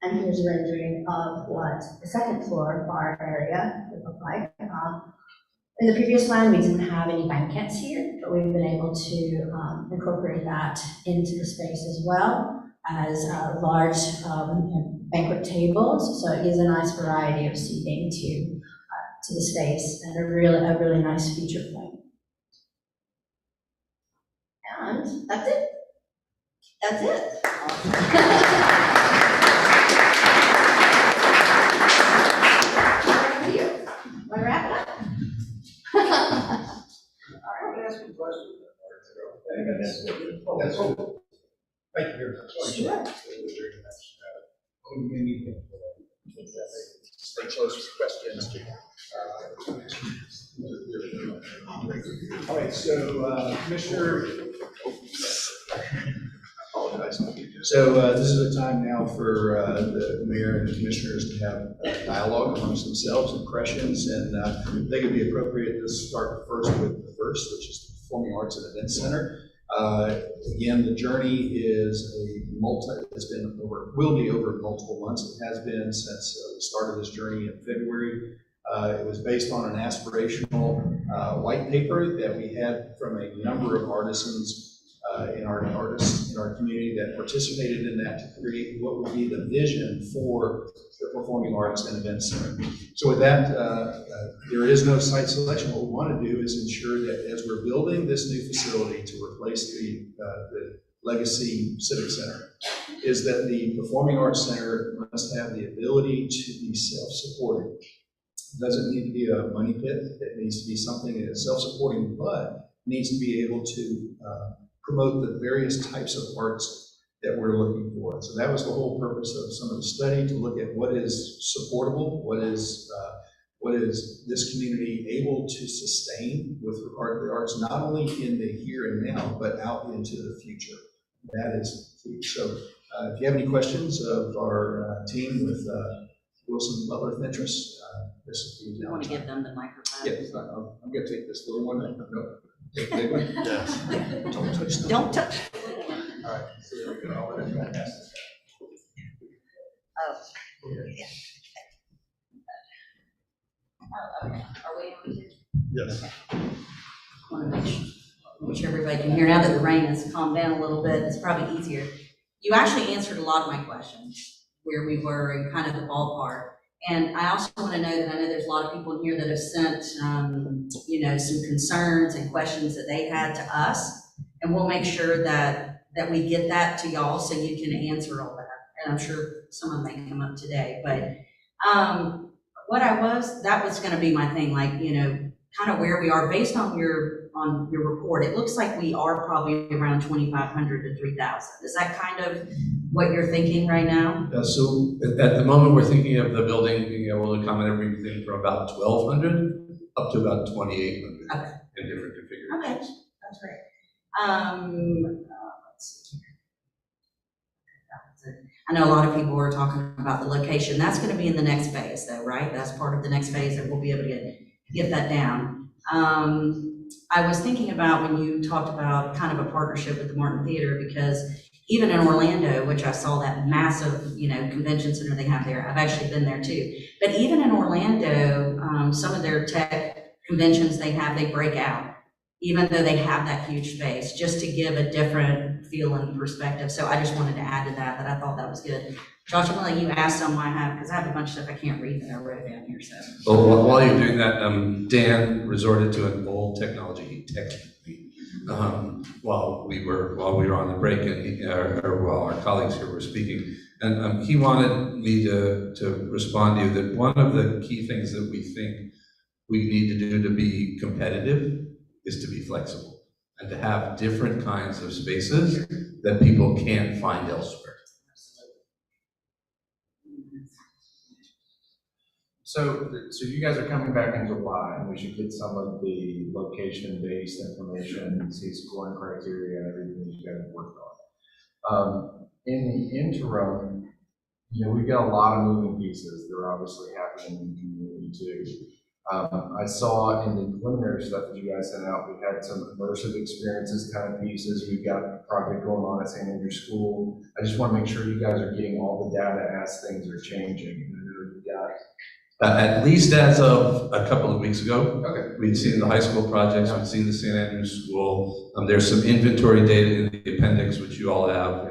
Speaker 8: And here's a rendering of what the second floor bar area would look like. In the previous plan, we didn't have any banquettes here, but we've been able to incorporate that into the space as well as large banquet tables. So it gives a nice variety of seating to the space, and a really nice feature point. And that's it. That's it. Want to wrap it up? All right.
Speaker 1: Can I ask you a question? That's all. Thank you very much.
Speaker 8: Sure.
Speaker 1: Stay close with questions. All right, so Commissioner, apologize. So this is a time now for the mayor and the commissioners to have dialogue amongst themselves, impressions, and they could be appropriate to start first with the first, which is the Performing Arts and Events Center. Again, the journey is will be over multiple months. It has been since we started this journey in February. It was based on an aspirational white paper that we had from a number of artisans in our community that participated in that to create what would be the vision for the Performing Arts and Events Center. So with that, there is no site selection. What we want to do is ensure that as we're building this new facility to replace the legacy Civic Center, is that the Performing Arts Center must have the ability to be self-supporting. It doesn't need to be a money pit. It needs to be something that is self-supporting, but needs to be able to promote the various types of arts that we're looking for. So that was the whole purpose of some of the study, to look at what is supportable, what is this community able to sustain with regard to the arts, not only in the here and now, but out into the future. That is key. So if you have any questions of our team with Wilson Butler Ventris, this is the.
Speaker 7: You want to give them the microphone?
Speaker 1: Yes, I'm going to take this little one. No, take the big one. Don't touch them.
Speaker 7: Don't touch.
Speaker 1: All right. So there we go. I'll let everyone pass this
Speaker 7: Oh. Yeah. Oh, okay. Are we on here?
Speaker 6: Yes.
Speaker 7: Want to make sure everybody can hear. Now that the rain has calmed down a little bit, it's probably easier. You actually answered a lot of my questions, where we were and kind of the ballpark. And I also want to know that I know there's a lot of people in here that have sent, some concerns and questions that they had to us. And we'll make sure that we get that to y'all so you can answer all that. And I'm sure some of them may come up today, but that was going to be my thing, like, kind of where we are based on your report. It looks like we are probably around 2,500 to 3,000. Is that kind of what you're thinking right now?
Speaker 2: So at the moment, we're thinking of the building being able to accommodate everything from about 1,200 up to about 2,800
Speaker 7: Okay.
Speaker 2: in different configurations.
Speaker 7: Okay, that's great. Let's see here. I know a lot of people were talking about the location. That's going to be in the next phase, though, right? That's part of the next phase that we'll be able to get that down. I was thinking about when you talked about kind of a partnership with the Martin Theater, because even in Orlando, which I saw that massive, convention center they have there, I've actually been there too. But even in Orlando, some of their tech conventions they break out, even though they have that huge space, just to give a different feel and perspective. So I just wanted to add to that I thought that was good. Josh, I'm gonna let you ask some because I have a bunch of stuff I can't read that I wrote down here, so.
Speaker 2: Well, while you're doing that, Dan resorted to an old technology technique while we were on the break, and while our colleagues here were speaking. And he wanted me to respond to you that one of the key things that we think we need to do to be competitive is to be flexible and to have different kinds of spaces that people can't find elsewhere.
Speaker 10: So you guys are coming back in July, and we should get some of the location-based information, see scoring criteria, and everything that you guys have worked on. In the interim, we've got a lot of moving pieces that are obviously happening in the community too. I saw in the preliminary stuff that you guys sent out, we had some immersive experiences kind of pieces. We've got a project going on at St. Andrews School. I just want to make sure you guys are getting all the data as things are changing. You've got
Speaker 2: At least as of a couple of weeks ago,
Speaker 10: okay.
Speaker 2: we'd seen the high school projects, we'd seen the St. Andrews School. There's some inventory data in the appendix, which you all have.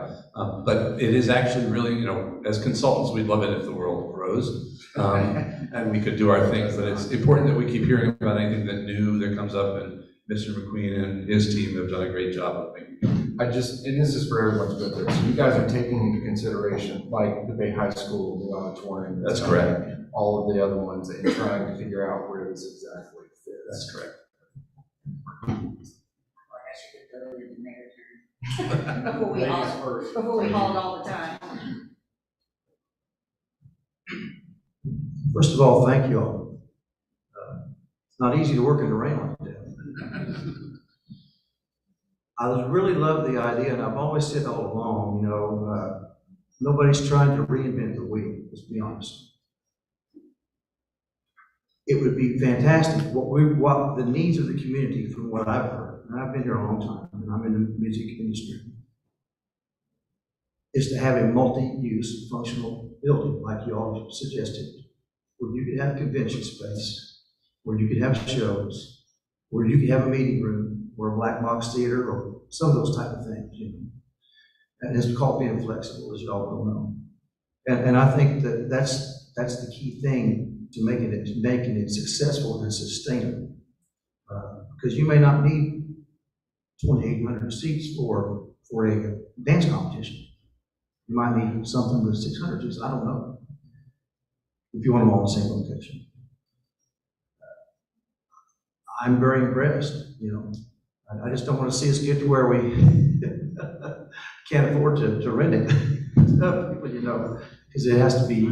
Speaker 2: But it is actually really, as consultants, we'd love it if the world grows. And we could do our things, but it's important that we keep hearing about anything that new that comes up, and Mr. McQueen and his team have done a great job of making it.
Speaker 10: And this is for everyone's good. So you guys are taking into consideration, like the Bay High School, the auditorium.
Speaker 2: That's correct.
Speaker 10: All of the other ones, and trying to figure out where this exactly fits.
Speaker 2: That's correct.
Speaker 7: Before we haul it all the time.
Speaker 11: First of all, thank you all. It's not easy to work in the rain like that. I really love the idea, and I've always said all along, nobody's trying to reinvent the wheel, let's be honest. It would be fantastic, what the needs of the community, from what I've heard, and I've been here a long time, and I'm in the music industry, is to have a multi-use functional building, like you all suggested, where you could have a convention space, where you could have shows, where you could have a meeting room, or a black box theater, or some of those type of things, And it's called being flexible, as you all well know. And I think that's the key thing to making it successful and sustainable. Because you may not need 2,800 seats for a dance competition. You might need something with 600 seats, I don't know. If you want them all in the same location. I'm very impressed, I just don't want to see us get to where we can't afford to rent it. Because it has to be,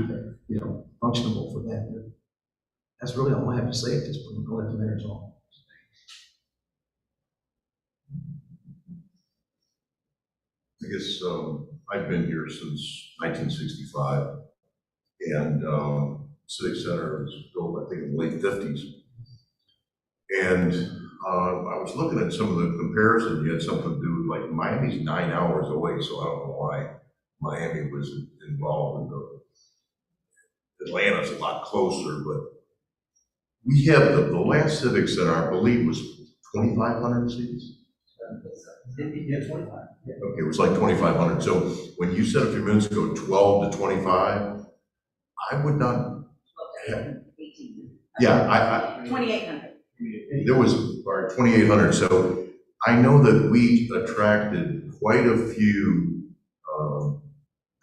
Speaker 11: functionable for that. But that's really all I have to say at this point. I'll let the mayor talk.
Speaker 12: I guess I've been here since 1965, and Civic Center was built, I think, in the late 50s. And I was looking at some of the comparisons. You had something to do with, like, Miami's 9 hours away, so I don't know why Miami was involved in Atlanta's a lot closer, but we have the last Civic Center, I believe, was 2,500 seats.
Speaker 11: Yeah, 25. Yeah.
Speaker 12: Okay, it was like 2,500. So when you said a few minutes ago, 12 to 25, I would not have. Yeah,
Speaker 7: 2,800.
Speaker 12: there was 2,800. So I know that we attracted quite a few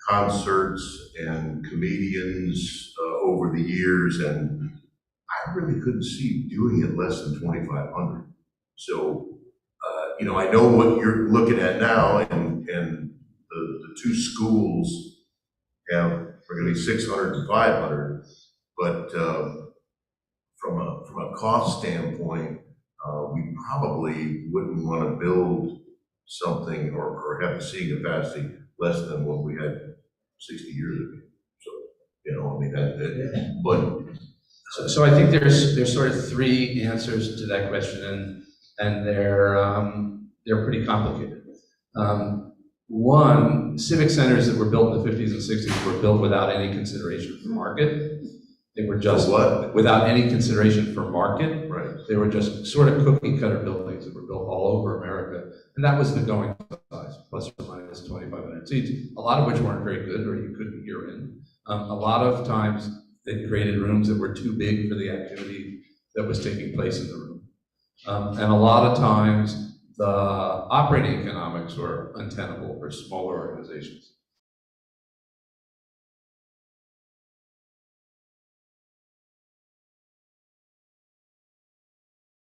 Speaker 12: concerts and comedians over the years, and I really couldn't see doing it less than 2,500. So. I know what you're looking at now, and the two schools are going to be 600 and 500, but from a cost standpoint, we probably wouldn't want to build something or have the seating capacity less than what we had 60 years ago. So,
Speaker 2: So I think there's sort of three answers to that question, and they're pretty complicated. One, civic centers that were built in the 50s and 60s were built without any consideration for market. They were just without any consideration for market.
Speaker 12: Right.
Speaker 2: They were just sort of cookie cutter buildings that were built all over America, and that was the going size, plus or minus 2,500 seats. A lot of which weren't very good, or you couldn't hear in. A lot of times they created rooms that were too big for the activity that was taking place in the room. And a lot of times, the operating economics were untenable for smaller organizations.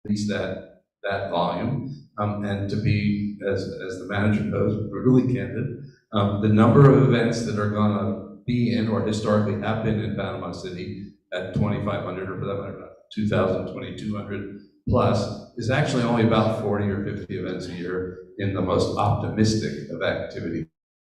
Speaker 2: At least that volume, and to be, as the manager knows, brutally candid, the number of events that are going to be in or historically have been in Panama City at 2,500 or for that matter, 2,000, 2,200 plus is actually only about 40 or 50 events a year in the most optimistic of activity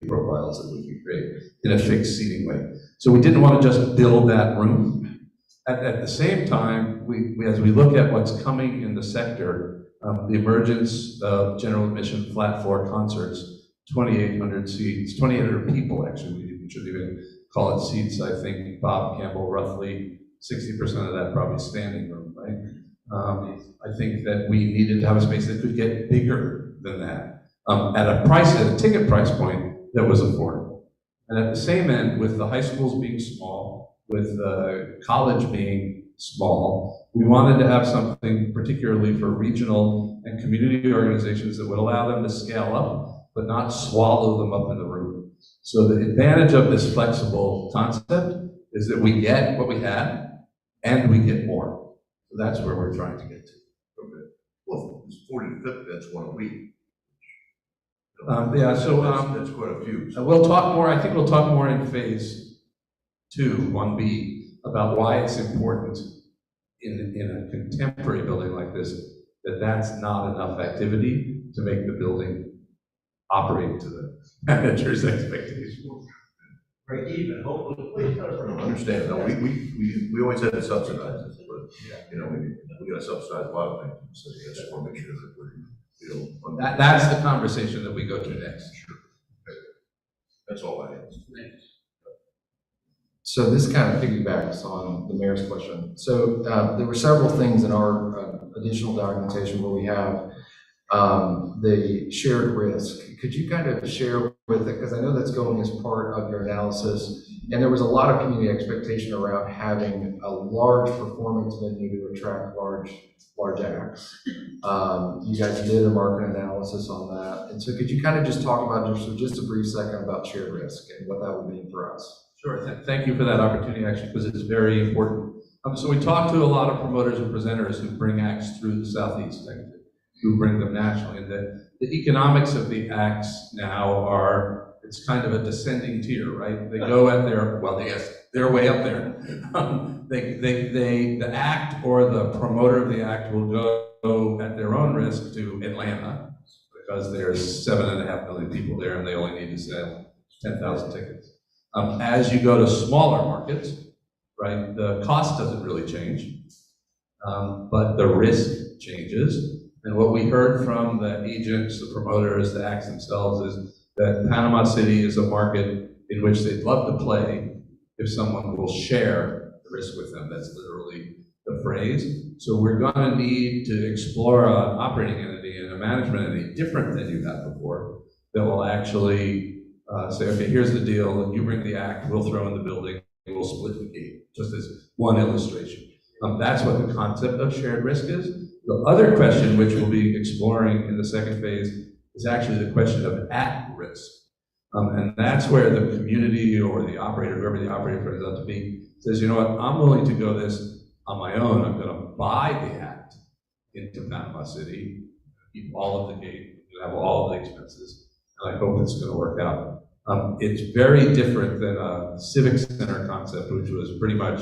Speaker 2: profiles that we can create in a fixed seating way. So we didn't want to just build that room. At the same time, we as we look at what's coming in the sector, the emergence of general admission flat floor concerts, 2,800 seats, 2,800 people actually, we shouldn't even call it seats. I think Bob Campbell, roughly 60% of that probably standing room, right? I think that we needed to have a space that could get bigger than that at a ticket price point that was affordable. And at the same end, with the high schools being small, with college being small, we wanted to have something particularly for regional and community organizations that would allow them to scale up, but not swallow them up in the room. So the advantage of this flexible concept is that we get what we had and we get more. So that's where we're trying to get to.
Speaker 12: Okay. Well, it's 40 to 50, that's one a week.
Speaker 2: Yeah, so
Speaker 12: that's quite a few. So.
Speaker 2: We'll talk more. I think we'll talk more in phase 2, 1B, about why it's important in a contemporary building like this that's not enough activity to make the building operate to the manager's expectations.
Speaker 11: Break even, hopefully.
Speaker 12: I understand. No, we always had to subsidize it, but we got to subsidize a lot of things. So I just want to make sure that we're
Speaker 2: that's the conversation that we go to next.
Speaker 12: Sure. Okay. That's all I have.
Speaker 10: So this kind of piggybacks on the mayor's question. So there were several things in our additional documentation where we have the shared risk. Could you kind of share with it, because I know that's going as part of your analysis, and there was a lot of community expectation around having a large performance venue to attract large acts. You guys did a market analysis on that, and so could you kind of just talk about just a brief second about shared risk and what that would mean for us?
Speaker 2: Sure. Thank you for that opportunity, actually, because it's very important. So we talked to a lot of promoters and presenters who bring acts through the Southeast. who bring them nationally. And the economics of the acts now are, it's kind of a descending tier, right? They go at their, well, yes, they're way up there. The act or the promoter of the act will go at their own risk to Atlanta because there's 7.5 million people there and they only need to sell 10,000 tickets. As you go to smaller markets, right, the cost doesn't really change, but the risk changes. And what we heard from the agents, the promoters, the acts themselves is that Panama City is a market in which they'd love to play if someone will share the risk with them. That's literally the phrase. So we're going to need to explore an operating entity and a management entity different than you had before that will actually say, okay, here's the deal. You bring the act, we'll throw in the building, and we'll split the gate, just as one illustration. That's what the concept of shared risk is. The other question, which we'll be exploring in the second phase, is actually the question of at risk. And that's where the community or the operator, whoever the operator turns out to be, says, you know what, I'm willing to go this on my own. I'm going to buy the act into Panama City, keep all of the gate, have all of the expenses, and I hope it's going to work out. It's very different than a civic center concept, which was pretty much,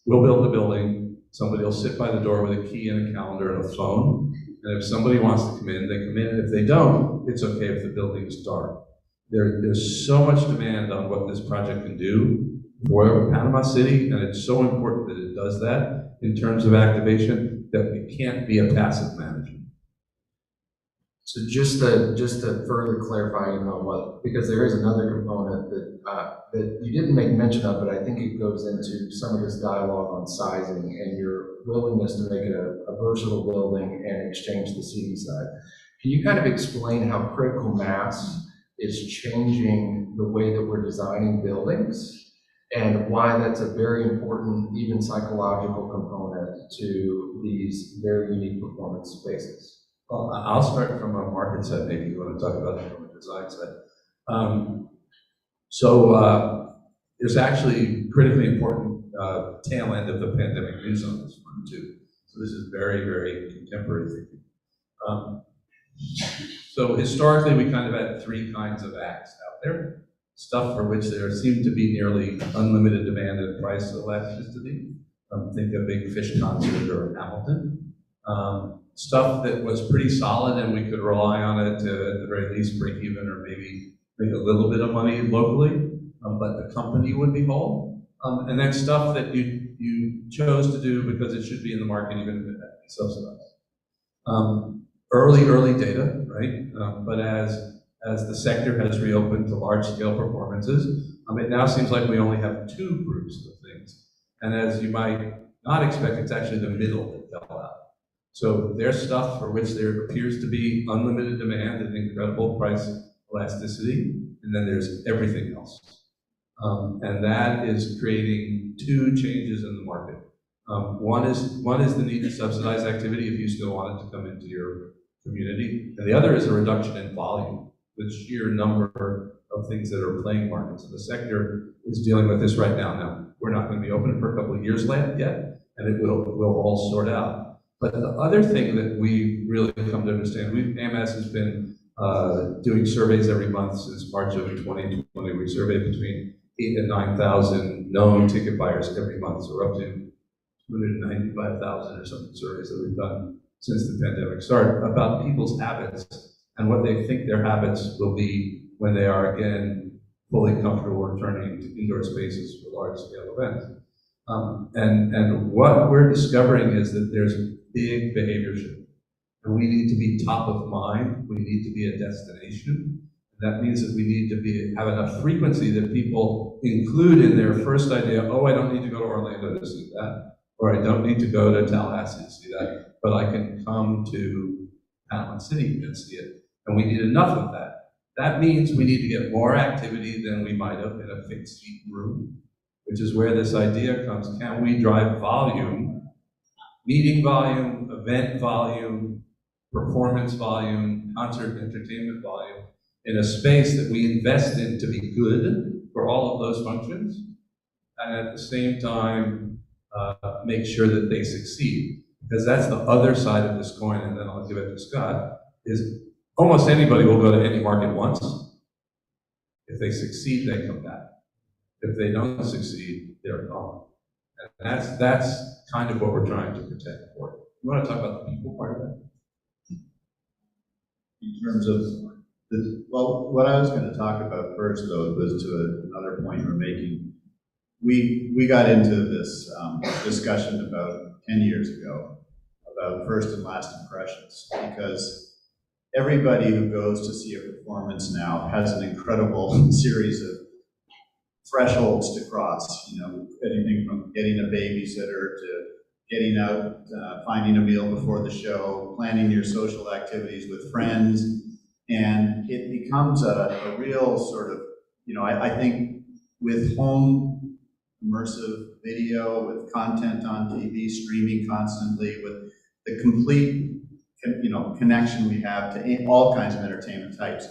Speaker 2: we'll build the building, somebody will sit by the door with a key and a calendar and a phone, and if somebody wants to come in, they come in, and if they don't, it's okay if the building is dark. There's so much demand on what this project can do for Panama City, and it's so important that it does that in terms of activation that it can't be a passive management.
Speaker 10: So just to further clarify, what, because there is another component that you didn't make mention of, but I think it goes into some of this dialogue on sizing and your willingness to make it a versatile building and exchange the seating side. Can you kind of explain how critical mass is changing the way that we're designing buildings and why that's a very important, even psychological component to these very unique performance spaces?
Speaker 2: Well, I'll start from a market side, maybe you want to talk about it from a design side. There's actually critically important tail end of the pandemic news on this one too. So this is very, very contemporary thinking. So historically, we kind of had three kinds of acts out there. Stuff for which there seemed to be nearly unlimited demand and price elasticity. Think of Big Fish concert or Hamilton. Stuff that was pretty solid and we could rely on it to, at the very least, break even or maybe make a little bit of money locally, but the company would be whole. And then stuff that you chose to do because it should be in the market even if it had to be subsidized. Early data, right? But as the sector has reopened to large-scale performances, it now seems like we only have two groups of things. And as you might not expect, it's actually the middle that fell out. So there's stuff for which there appears to be unlimited demand and incredible price elasticity, and then there's everything else. And that is creating two changes in the market. One is the need to subsidize activity if you still want it to come into your community, and the other is a reduction in volume, the sheer number of things that are playing markets. And the sector is dealing with this right now. Now, we're not going to be open for a couple of years yet, and it will all sort out. But the other thing that we really come to understand, AMS has been doing surveys every month since March of 2020. We surveyed between 8,000 and 9,000 known ticket buyers every month. So we're up to 295,000 or something surveys that we've done since the pandemic started about people's habits and what they think their habits will be when they are again fully comfortable returning to indoor spaces for large-scale events. And what we're discovering is that there's big behavior shift. And we need to be top of mind. We need to be a destination. And that means that we need to have enough frequency that people include in their first idea, oh, I don't need to go to Orlando to see that, or I don't need to go to Tallahassee to see that, but I can come to Panama City and see it. And we need enough of that. That means we need to get more activity than we might have in a fixed seat room, which is where this idea comes. Can we drive volume, meeting volume, event volume, performance volume, concert entertainment volume in a space that we invest in to be good for all of those functions, and at the same time make sure that they succeed? Because that's the other side of this coin, and then I'll give it to Scott, is almost anybody will go to any market once. If they succeed, they come back. If they don't succeed, they're gone. And that's kind of what we're trying to protect for. You want to talk about the people part of that?
Speaker 5: In terms of, well, what I was going to talk about first, though, was to another point you were making. We got into this discussion about 10 years ago about first and last impressions, because everybody who goes to see a performance now has an incredible series of thresholds to cross, you know, anything from getting a babysitter to getting out, finding a meal before the show, planning your social activities with friends, and it becomes a real sort of, you know, I think with home immersive video, with content on TV, streaming constantly, with the complete, you know, connection we have to all kinds of entertainment types,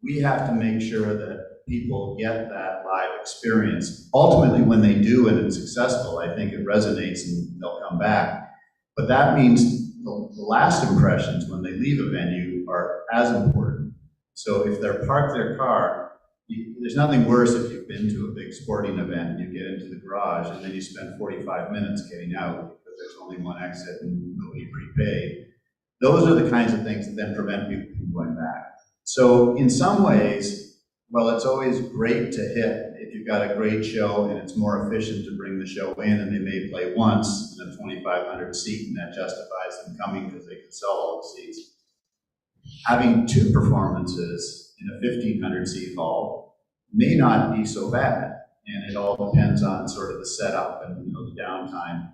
Speaker 5: we have to make sure that people get that live experience. Ultimately, when they do and it's successful, I think it resonates and they'll come back. But that means the last impressions when they leave a venue are as important. So if they're parked their car, there's nothing worse if you've been to a big sporting event and you get into the garage and then you spend 45 minutes getting out because there's only one exit and nobody prepaid. Those are the kinds of things that then prevent people from going back. So in some ways, well, it's always great to hit if you've got a great show and it's more efficient to bring the show in and they may play once in a 2,500 seat and that justifies them coming because they can sell all the seats. Having two performances in a 1,500 seat hall may not be so bad, and it all depends on sort of the setup and, you know, the downtime.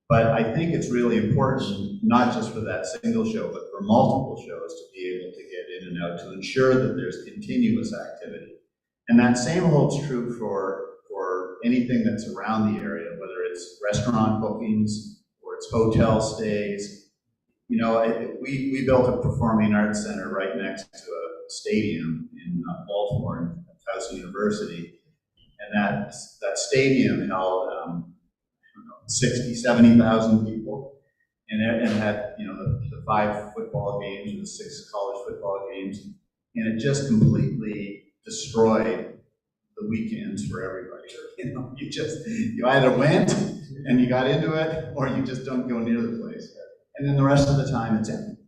Speaker 5: But I think it's really important, not just for that single show, but for multiple shows to be able to get in and out to ensure that there's continuous activity. And that same holds true for anything that's around the area, whether it's restaurant bookings or it's hotel stays. You know, we built a performing arts center right next to a stadium in Baltimore at Towson University. And that stadium held 60, 70,000 people, and had, you know, the 5 football games and the 6 college football games, and it just completely destroyed the weekends for everybody. You know, you either went and you got into it, or you just don't go near the place. And then the rest of the time it's empty.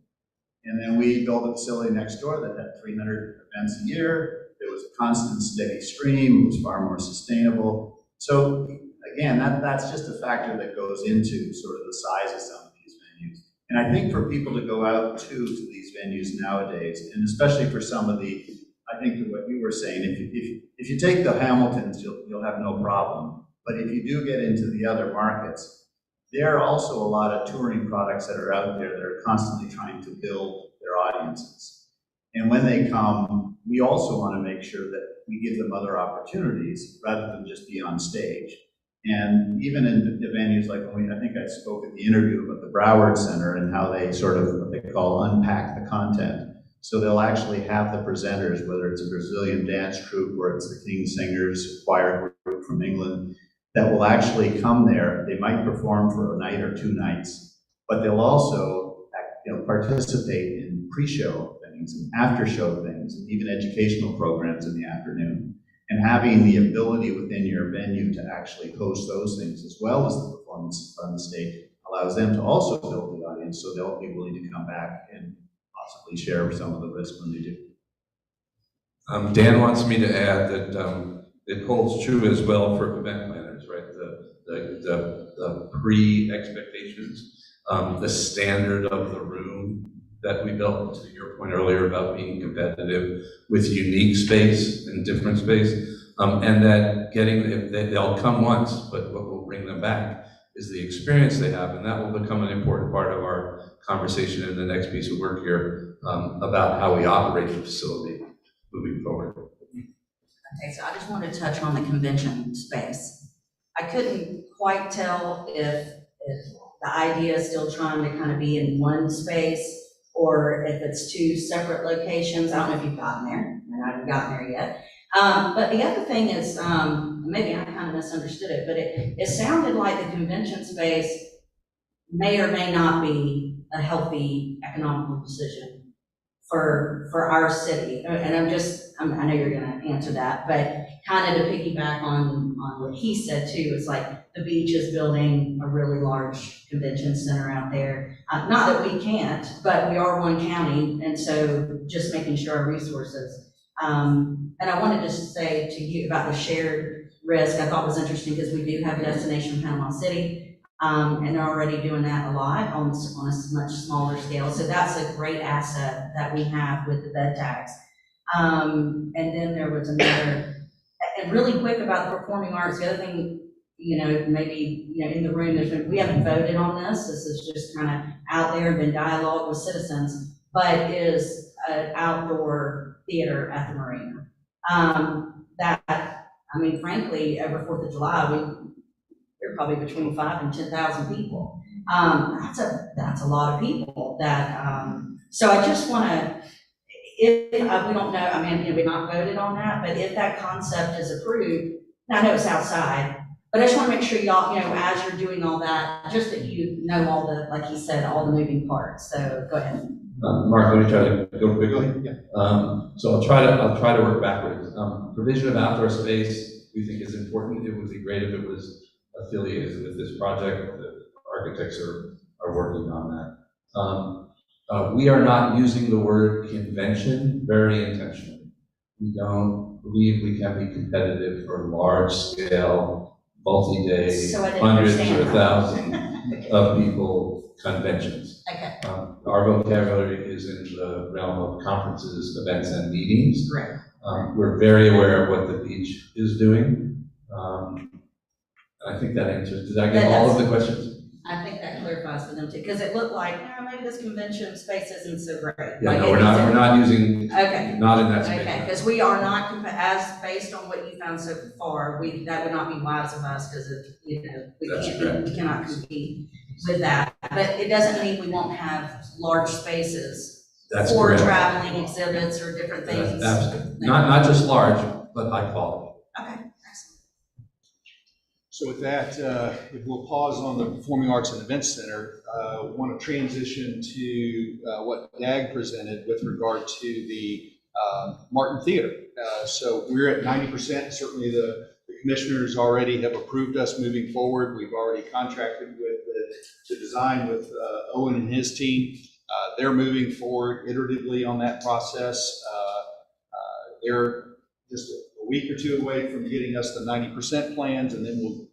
Speaker 5: And then we built a facility next door that had 300 events a year. There was a constant steady stream. It was far more sustainable. So again, that's just a factor that goes into sort of the size of some of these venues. And I think for people to go out to these venues nowadays, and especially for some of the, I think what you were saying, if you take the Hamiltons, you'll have no problem. But if you do get into the other markets, there are also a lot of touring products that are out there that are constantly trying to build their audiences. And when they come, we also want to make sure that we give them other opportunities rather than just be on stage. And even in the venues like when I think I spoke at the interview about the Broward Center and how they sort of what they call unpack the content. So they'll actually have the presenters, whether it's a Brazilian dance troupe or it's the King Singers choir group from England, that will actually come there. They might perform for a night or 2 nights, but they'll also, you know, participate in pre-show things and after-show things and even educational programs in the afternoon. And having the ability within your venue to actually host those things as well as the performance on the stage allows them to also build the audience, so they'll be willing to come back and possibly share some of the risk when they do.
Speaker 2: Dan wants me to add that it holds true as well for event planners, right? The pre-expectations, the standard of the room that we built, to your point earlier about being competitive with unique space and different space, and that they'll come once, but what will bring them back is the experience they have, and that will become an important part of our conversation in the next piece of work here about how we operate the facility moving forward.
Speaker 7: Okay, so I just wanted to touch on the convention space. I couldn't quite tell if the idea is still trying to kind of be in one space or if it's 2 separate locations. I don't know if you've gotten there, and I haven't gotten there yet. But the other thing is, maybe I kind of misunderstood it, but it sounded like the convention space may or may not be a healthy economical decision for our city. And I know you're gonna answer that, but kind of to piggyback on what he said too, it's like the beach is building a really large convention center out there. Not that we can't, but we are one county, and so just making sure our resources. And I wanted to say to you about the shared risk, I thought was interesting because we do have a destination in Panama City, and they're already doing that a lot on a much smaller scale. So that's a great asset that we have with the bed tax. And then there was another, and really quick about the performing arts, the other thing, maybe, in the room, we haven't voted on this. This is just kind of out there, been dialogue with citizens, but is an outdoor theater at the marina. Frankly, over 4th of July, there are probably between 5,000 and 10,000 people. That's a lot of people so I just want to, if we don't know, we've not voted on that, but if that concept is approved, I know it's outside, but I just want to make sure y'all, as you're doing all that, just that you know all the, like he said, all the moving parts. So go ahead.
Speaker 13: Mark, let me try to go quickly.
Speaker 1: Yeah.
Speaker 13: So I'll try to work backwards. Provision of outdoor space we think is important. It would be great if it was affiliated with this project. The architects are working on that. We are not using the word convention very intentionally. We don't believe we can be competitive for large scale, multi-day,
Speaker 7: So I didn't
Speaker 13: hundreds
Speaker 7: understand
Speaker 13: or
Speaker 7: that.
Speaker 13: thousands of people conventions.
Speaker 7: Okay.
Speaker 13: Our vocabulary is in the realm of conferences, events, and meetings.
Speaker 7: Right.
Speaker 13: We're very aware of what the beach is doing. I think that answers. Did I get all of the questions?
Speaker 7: I think that clarifies for them too, because it looked like, maybe this convention space isn't so great.
Speaker 13: Yeah,
Speaker 7: Like,
Speaker 13: no, we're not using,
Speaker 7: Okay.
Speaker 13: not in that space.
Speaker 7: Okay, because we are not, as based on what you found so far, that would not be wise of us, because
Speaker 13: That's correct.
Speaker 7: we cannot compete with that. But it doesn't mean we won't have large spaces
Speaker 13: That's
Speaker 7: for
Speaker 13: correct.
Speaker 7: traveling exhibits or different things.
Speaker 13: Absolutely. Not just large, but high quality.
Speaker 7: Okay, excellent.
Speaker 1: So with that, we'll pause on the Performing Arts and Events Center. Want to transition to what DAG presented with regard to the Martin Theater. So we're at 90%. Certainly the commissioners already have approved us moving forward. We've already contracted with the design with Owen and his team. They're moving forward iteratively on that process. They're just a week or two away from getting us the 90% plans, and then we'll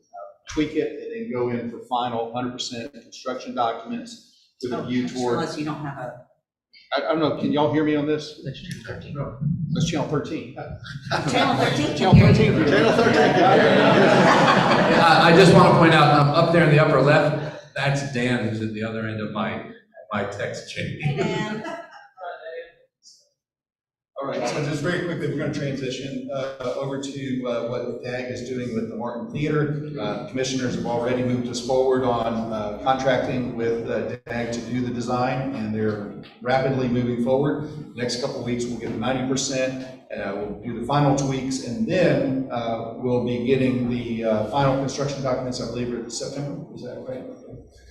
Speaker 1: tweak it and then go in for final 100% construction documents with a view toward.
Speaker 7: Unless you don't have
Speaker 1: I don't know, can y'all hear me on this?
Speaker 7: That's channel 13.
Speaker 1: That's channel 13.
Speaker 7: Channel 13
Speaker 1: Channel 13. Channel 13.
Speaker 13: I just want to point out, up there in the upper left, that's Dan, who's at the other end of my text chain.
Speaker 7: Hey, Dan.
Speaker 1: All right, so just very quickly, we're going to transition over to what DAG is doing with the Martin Theater. Commissioners have already moved us forward on contracting with DAG to do the design, and they're rapidly moving forward. Next couple of weeks, we'll get 90%. We'll do the final tweaks, and then we'll be getting the final construction documents, I believe, in September. Is that right?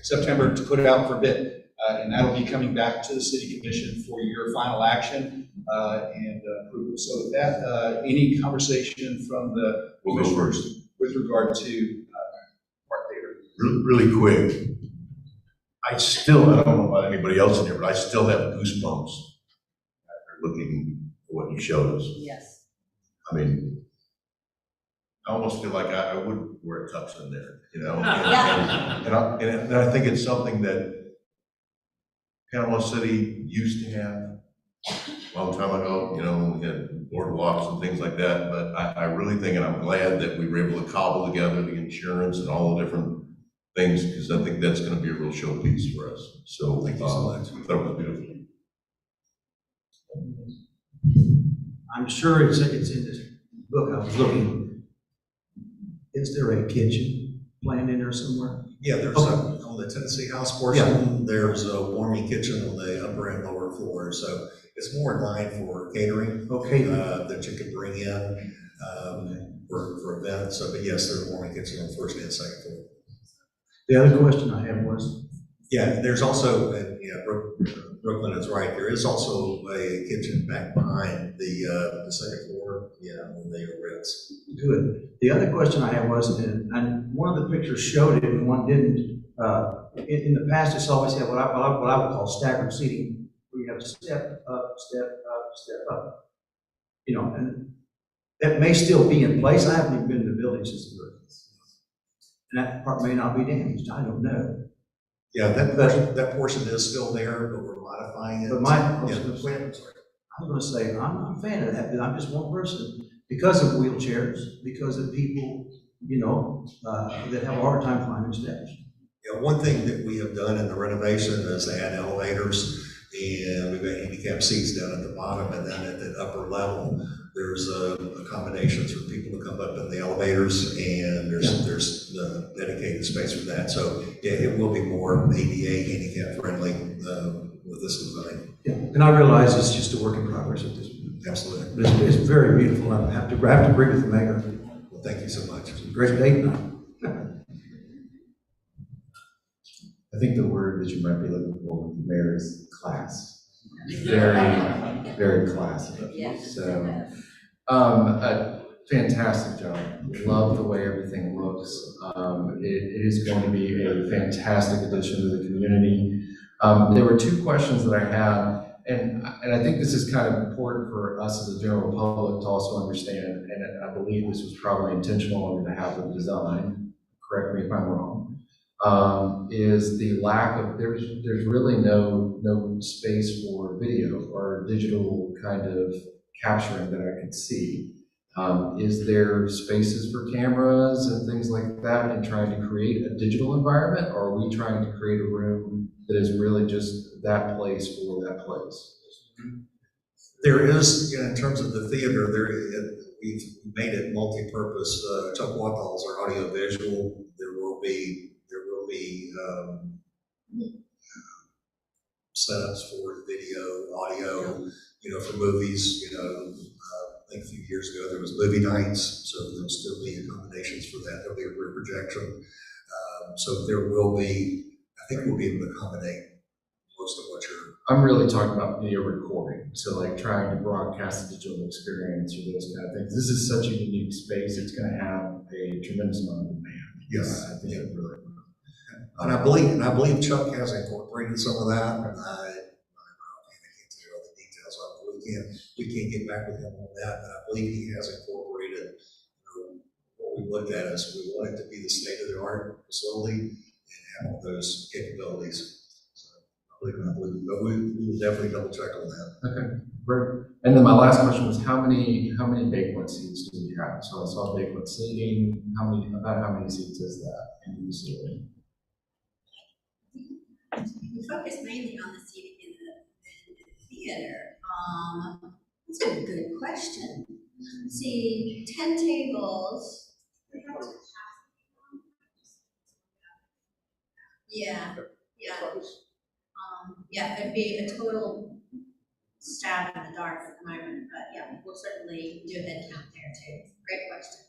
Speaker 1: September, to put it out for bid. And that'll be coming back to the City Commission for your final action and approval. So with that, any conversation from the
Speaker 12: We'll go first.
Speaker 1: with regard to Martin Theater?
Speaker 12: Really quick. I don't know about anybody else in here, but I still have goosebumps after looking at what you showed us.
Speaker 7: Yes.
Speaker 12: I mean, I almost feel like I would wear a tux in there,
Speaker 7: Yeah.
Speaker 12: And I think it's something that Panama City used to have a long time ago, we had boardwalks and things like that, but I really think, and I'm glad that we were able to cobble together the insurance and all the different things, because I think that's gonna be a real showpiece for us. So, thank you so much. I thought it was beautiful.
Speaker 11: I'm sure it's in this book I was looking. Is there a kitchen planned in there somewhere?
Speaker 6: Yeah, there's on the Tennessee House portion, there's a warming kitchen on the upper and lower floor, so it's more in line for catering.
Speaker 11: Okay.
Speaker 6: That you can bring in for events. So, but yes, there's a warming kitchen on the first and second floor.
Speaker 11: The other question I had was,
Speaker 6: Yeah, there's also, and yeah, Brooklyn is right, there is also a kitchen back behind the second floor, on the Ritz.
Speaker 11: Good. The other question I had was, and one of the pictures showed it and one didn't. In the past, it's always had what I would call staggered seating, where you have a step up, step up, step up. And that may still be in place. I haven't even been in the building since the earth. And that part may not be damaged. I don't know.
Speaker 6: Yeah, that portion is still there, but we're modifying it.
Speaker 11: But I was going to say, I'm not a fan of that, but I'm just one person. Because of wheelchairs, because of people, that have a hard time climbing steps.
Speaker 6: Yeah, one thing that we have done in the renovation is add elevators, and we've got handicap seats down at the bottom, and then at the upper level, there's accommodations for people to come up in the elevators, and there's the dedicated space for that. So yeah, it will be more ADA handicap friendly with this design.
Speaker 11: Yeah, and I realize it's just a work in progress at this point.
Speaker 6: Absolutely.
Speaker 11: But it's very beautiful. I have to agree with the mayor.
Speaker 6: Well, thank you so much.
Speaker 11: It's a great date night.
Speaker 10: I think the word that you might be looking for, Mayor, is class. Very, very classy. So, a fantastic job. Love the way everything looks. It is going to be a fantastic addition to the community. There were two questions that I had, and I think this is kind of important for us as a general public to also understand, and I believe this was probably intentional on behalf of design, correct me if I'm wrong, is the lack of, there's really no space for video or digital kind of capturing that I could see. Is there spaces for cameras and things like that in trying to create a digital environment, or are we trying to create a room that is really just that place for that place?
Speaker 6: There is, in terms of the theater, we've made it multi-purpose. Chuck-Wattall's are audio-visual. There will be setups for video, audio, for movies. I think a few years ago there was movie nights, so there'll still be accommodations for that. There'll be a rear projection. So there will be, I think we'll be able to accommodate most of what you're.
Speaker 10: I'm really talking about video recording. So like trying to broadcast a digital experience or those kind of things. This is such a unique space. It's going to have a tremendous amount of demand.
Speaker 6: Yes.
Speaker 10: I think it really.
Speaker 6: And I believe Chuck has incorporated some of that. I can't tell you all the details of it. We can't get back with him on that, but I believe he has incorporated what we looked at as we want it to be the state-of-the-art facility and have all those capabilities. So I believe, but we will definitely double check on that.
Speaker 10: Okay, great. And then my last question was how many banquet seats do we have? So I saw banquet seating. About how many seats is that in the facility?
Speaker 8: We focus mainly on the seating in the theater. That's a good question. See, 10 tables. Yeah. It'd be a total stab in the dark at the moment, but yeah, we'll certainly do a head count there too. Great question.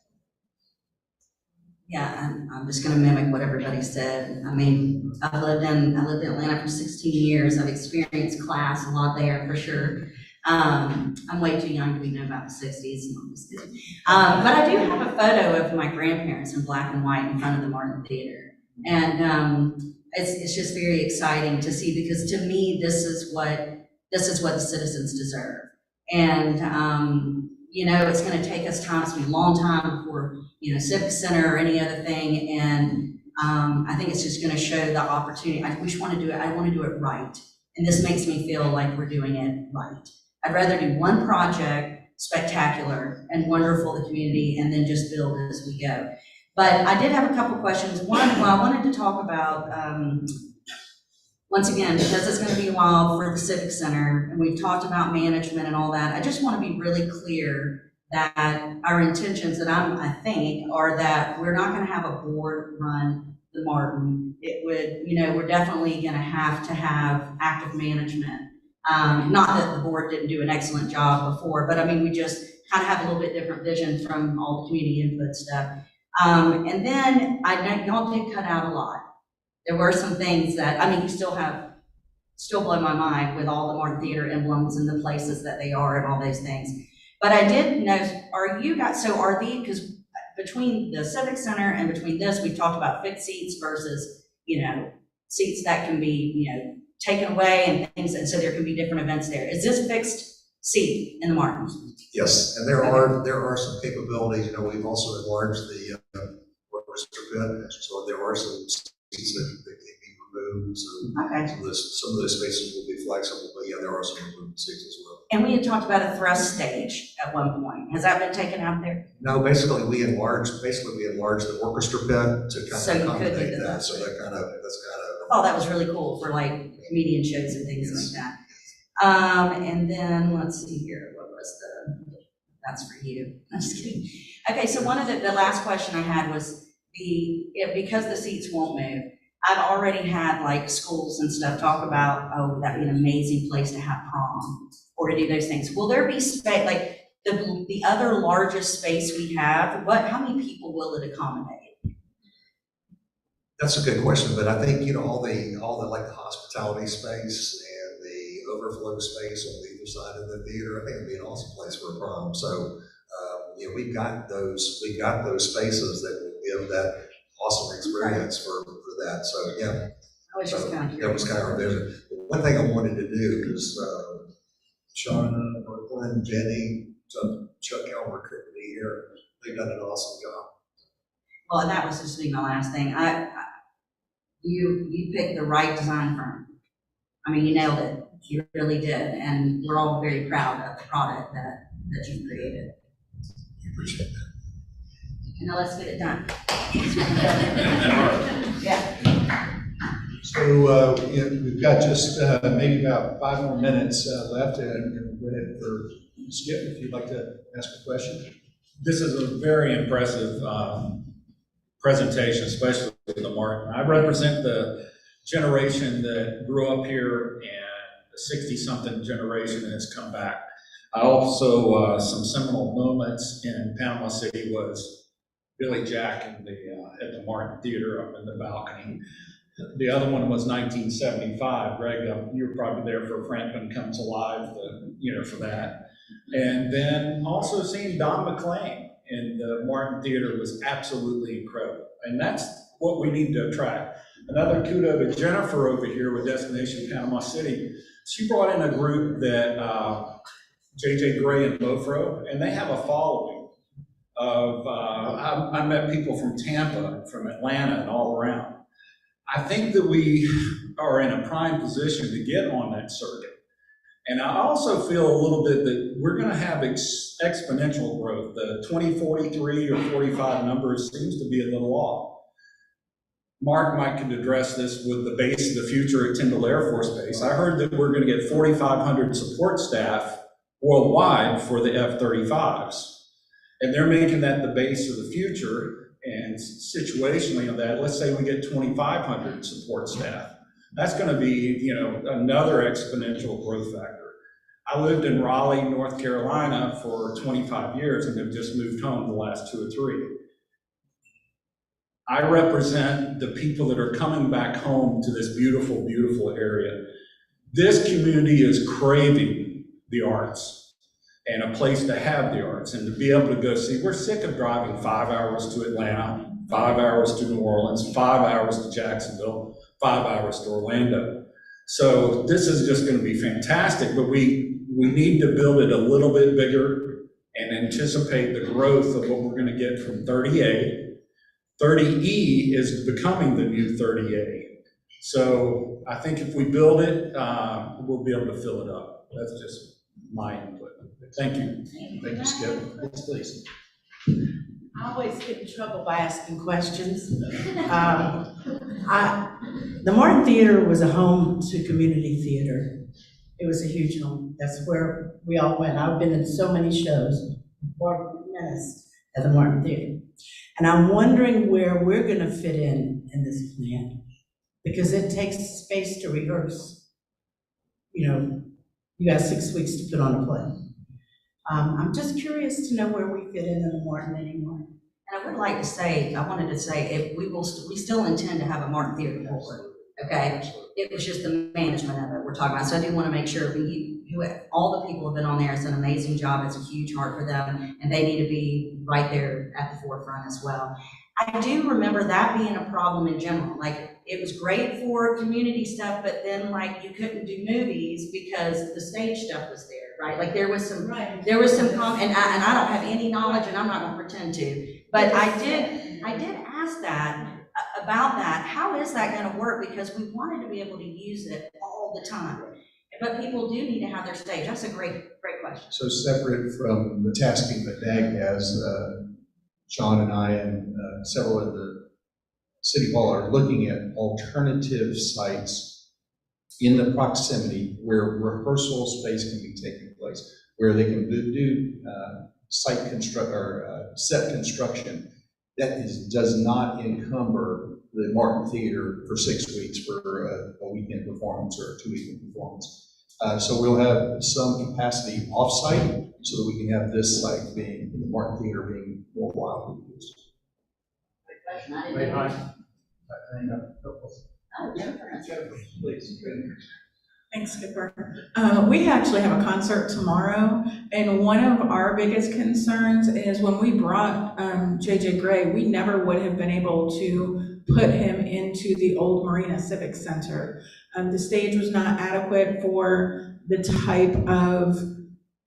Speaker 7: Yeah, I'm just gonna mimic what everybody said. I mean, I lived in Atlanta for 16 years. I've experienced class a lot there for sure. I'm way too young to be know about the 60s. No, I'm just kidding. But I do have a photo of my grandparents in black and white in front of the Martin Theater. And it's just very exciting to see, because to me, this is what the citizens deserve. And it's gonna take us time, it's gonna be a long time before, Civic Center or any other thing. And I think it's just gonna show the opportunity. I wanna do it right. And this makes me feel like we're doing it right. I'd rather do one project, spectacular and wonderful to the community, and then just build as we go. But I did have a couple questions. One, I wanted to talk about, once again, because it's gonna be a while for the Civic Center, and we've talked about management and all that, I just wanna be really clear that our intentions that I think are that we're not gonna have a board run the Martin. It would, we're definitely gonna have active management. Not that the board didn't do an excellent job before, but I mean, we just kind of have a little bit different vision from all the community input stuff. And then I know y'all did cut out a lot. there were some things that, I mean, you still blow my mind with all the Martin Theater emblems and the places that they are and all those things. But I did know, because between the Civic Center and between this, we've talked about fixed seats versus, seats that can be, taken away and things, and so there can be different events there. Is this fixed seat in the Martins?
Speaker 6: Yes, and there are some capabilities, we've also enlarged the orchestra pit, so there are some seats that can be removed, so
Speaker 7: Okay.
Speaker 6: some of those spaces will be flexible, but yeah, there are some removed seats as well.
Speaker 7: And we had talked about a thrust stage at one point. Has that been taken out there?
Speaker 6: No, basically we enlarged the orchestra pit to
Speaker 7: So
Speaker 6: kind
Speaker 7: you
Speaker 6: of
Speaker 7: could do
Speaker 6: accommodate
Speaker 7: the
Speaker 6: that,
Speaker 7: thrust
Speaker 6: so
Speaker 7: stage.
Speaker 6: that's kind of.
Speaker 7: Oh, that was really cool for like comedian shows and things like that. And then, let's see here, that's for you. I'm just kidding. Okay, so one of the last question I had was because the seats won't move, I've already had like schools and stuff talk about, oh, that'd be an amazing place to have prom or to do those things. Will there be space, like the other largest space we have, how many people will it accommodate?
Speaker 6: That's a good question, but I think, all the like the hospitality space and the overflow space on either side of the theater, I think it'd be an awesome place for a prom. So, we've got those spaces that will give that awesome experience for that. So, yeah.
Speaker 7: I was just kind of
Speaker 6: That was kind of our vision. One thing I wanted to do is, Shauna, Brooklyn, Jenny, Chuck Elmer couldn't be here. They've done an awesome job.
Speaker 7: Well, and that was just my last thing. You picked the right design firm. I mean, you nailed it. You really did. And we're all very proud of the product that you created.
Speaker 6: I appreciate that.
Speaker 7: And now let's get it done. Yeah.
Speaker 1: So, we've got just maybe about 5 more minutes left, and go ahead for Skip, if you'd like to ask a question.
Speaker 14: This is a very impressive presentation, especially with the Martin. I represent the generation that grew up here and the 60-something generation that has come back. I also, some seminal moments in Panama City was Billy Jack at the Martin Theater up in the balcony. The other one was 1975. Greg, you were probably there for Franklin Comes Alive, for that. And then also seeing Don McLean in the Martin Theater was absolutely incredible. And that's what we need to attract. Another kudo to Jennifer over here with Destination Panama City. She brought in a group that JJ Gray and Lofro, and they have a following of, I met people from Tampa, from Atlanta, and all around. I think that we are in a prime position to get on that circuit. And I also feel a little bit that we're going to have exponential growth. The 2043 or 45 numbers seems to be a little off. Mark might could address this with the base of the future at Tyndall Air Force Base. I heard that we're going to get 4,500 support staff worldwide for the F-35s. And they're making that the base of the future. And situationally on that, let's say we get 2,500 support staff. That's going to be, another exponential growth factor. I lived in Raleigh, North Carolina for 25 years and have just moved home the last 2 or 3. I represent the people that are coming back home to this beautiful, beautiful area. This community is craving the arts and a place to have the arts and to be able to go see. We're sick of driving 5 hours to Atlanta, 5 hours to New Orleans, 5 hours to Jacksonville, 5 hours to Orlando. So this is just going to be fantastic, but we need to build it a little bit bigger and anticipate the growth of what we're going to get from 30A. 30E is becoming the new 30A. So I think if we build it, we'll be able to fill it up. That's just my input. Thank you.
Speaker 1: Thank you, Skip. Yes, please.
Speaker 15: I always get in trouble by asking questions. The Martin Theater was a home to community theater. It was a huge home. That's where we all went. I've been in so many shows, or minutes, at the Martin Theater. And I'm wondering where we're gonna fit in this plan, because it takes space to rehearse. You got 6 weeks to put on a play. I'm just curious to know where we fit in the Martin anymore.
Speaker 7: And I would like to say, I wanted to say, if we still intend to have a Martin Theater Board, okay? It was just the management of it we're talking about, so I do want to make sure all the people have been on there, it's an amazing job, it's a huge heart for them, and they need to be right there at the forefront as well. I do remember that being a problem in general, like, it was great for community stuff, but then like you couldn't do movies because the stage stuff was there, right? Like there was some, and I don't have any knowledge and I'm not gonna pretend to, but I did ask about that. How is that gonna work? Because we wanted to be able to use it all the time, but people do need to have their stage. That's a great question.
Speaker 6: So separate from the tasking that DAG has, John and I and several of the City Hall are looking at alternative sites in the proximity where rehearsal space can be taking place, where they can do set construction that does not encumber the Martin Theater for 6 weeks for a weekend performance or a 2-weekend performance. So we'll have some capacity off-site so that we can have this site being, the Martin Theater being more widely used.
Speaker 16: Thanks, Skipper. We actually have a concert tomorrow, and one of our biggest concerns is when we brought JJ Grey, we never would have been able to put him into the old Marina Civic Center. The stage was not adequate for the type of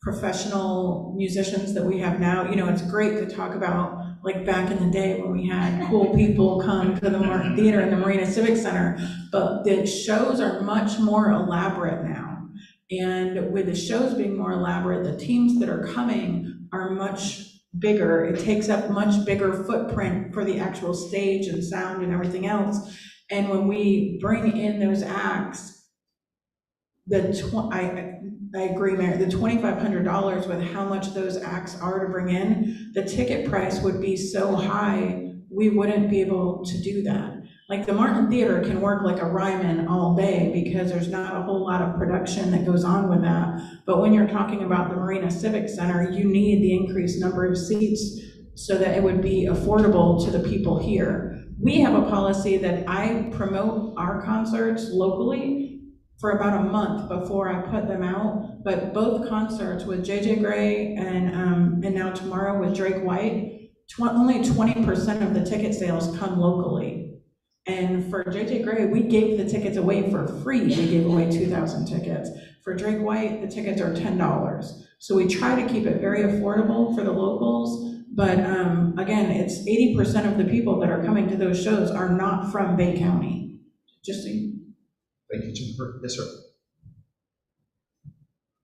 Speaker 16: professional musicians that we have now. You know, it's great to talk about like back in the day when we had cool people come to the Martin Theater and the Marina Civic Center, but the shows are much more elaborate now. And with the shows being more elaborate, the teams that are coming are much bigger. It takes up much bigger footprint for the actual stage and sound and everything else. And when we bring in those acts, I agree, Mayor, the $2,500 with how much those acts are to bring in, the ticket price would be so high, we wouldn't be able to do that. Like the Martin Theater can work like a Ryman all day because there's not a whole lot of production that goes on with that. But when you're talking about the Marina Civic Center, you need the increased number of seats so that it would be affordable to the people here. We have a policy that I promote our concerts locally for about a month before I put them out, but both concerts with JJ Grey and now tomorrow with Drake White, only 20% of the ticket sales come locally. And for JJ Grey, we gave the tickets away for free. We gave away 2,000 tickets. For Drake White, the tickets are $10. So we try to keep it very affordable for the locals, but again, it's 80% of the people that are coming to those shows are not from Bay County, just so you.
Speaker 6: Thank you, Jennifer. Yes, sir.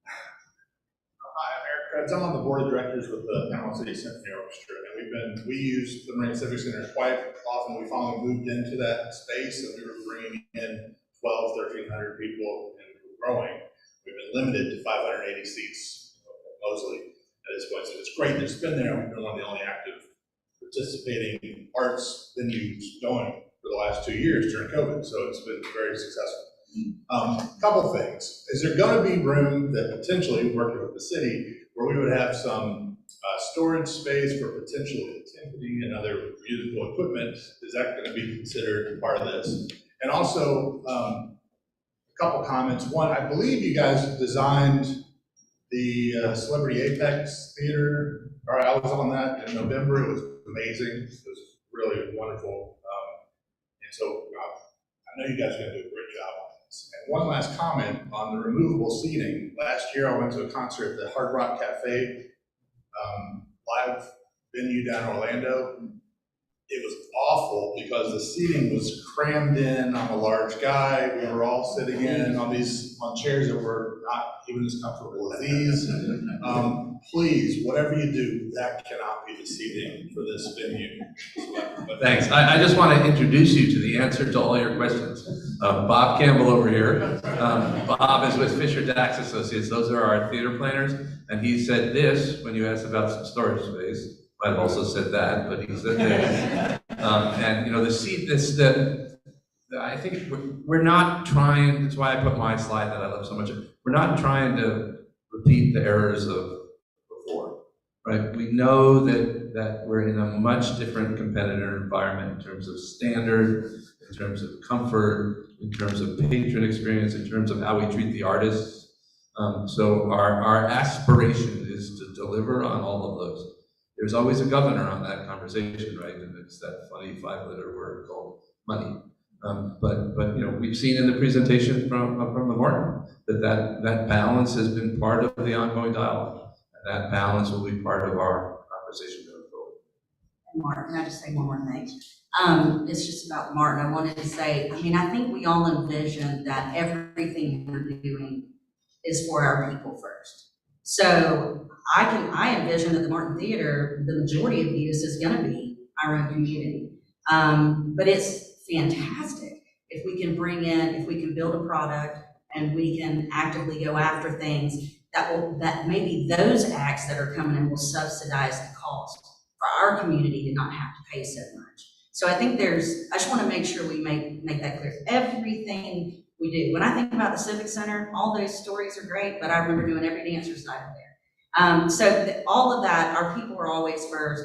Speaker 17: Hi, I'm Eric Krebs. I'm on the board of directors with the Panama City Symphony Orchestra, and we use the Marina Civic Center quite often. We finally moved into that space, and we were bringing in 1,300 people, and we were growing. We've been limited to 580 seats, mostly at this point. So it's great that it's been there. We've been one of the only active participating arts venues going for the last 2 years during COVID. So it's been very successful. Couple things. Is there going to be room that potentially, working with the city, where we would have some storage space for potential timpani and other musical equipment? Is that going to be considered part of this? And also, a couple comments. One, I believe you guys designed the Celebrity Apex Theater. Or I was on that in November. It was amazing. It was really wonderful. And so I know you guys are going to do a great job on this. And one last comment on the removable seating. Last year I went to a concert at the Hard Rock Cafe live venue down in Orlando. It was awful because the seating was crammed in. I'm a large guy. We were all sitting in on chairs that were not even as comfortable as these. Please, whatever you do, that cannot be the seating for this venue.
Speaker 13: Thanks. I just want to introduce you to the answer to all your questions. Bob Campbell over here. Bob is with Fisher Dax Associates. Those are our theater planners. And he said this when you asked about some storage space. Might have also said that, but he said this. And you know, I think we're not trying, that's why I put my slide that I love so much. We're not trying to repeat the errors of before. right? We know that we're in a much different competitor environment in terms of standard, in terms of comfort, in terms of patron experience, in terms of how we treat the artists. So our aspiration is to deliver on all of those. There's always a governor on that conversation, right? And it's that funny 5-letter word called money. But we've seen in the presentation from the Martin that balance has been part of the ongoing dialogue. And that balance will be part of our conversation going forward.
Speaker 7: Martin, can I just say one more thing? It's just about Martin. I wanted to say, I think we all envision that everything we're doing is for our people first. So I envision that the Martin Theater, the majority of use is going to be our own community. But it's fantastic if we can if we can build a product and we can actively go after things that maybe those acts that are coming in will subsidize the cost for our community to not have to pay so much. So I think I just want to make sure we make that clear. Everything we do, when I think about the Civic Center, all those stories are great, but I remember doing every dance recital there. All of that, our people are always first.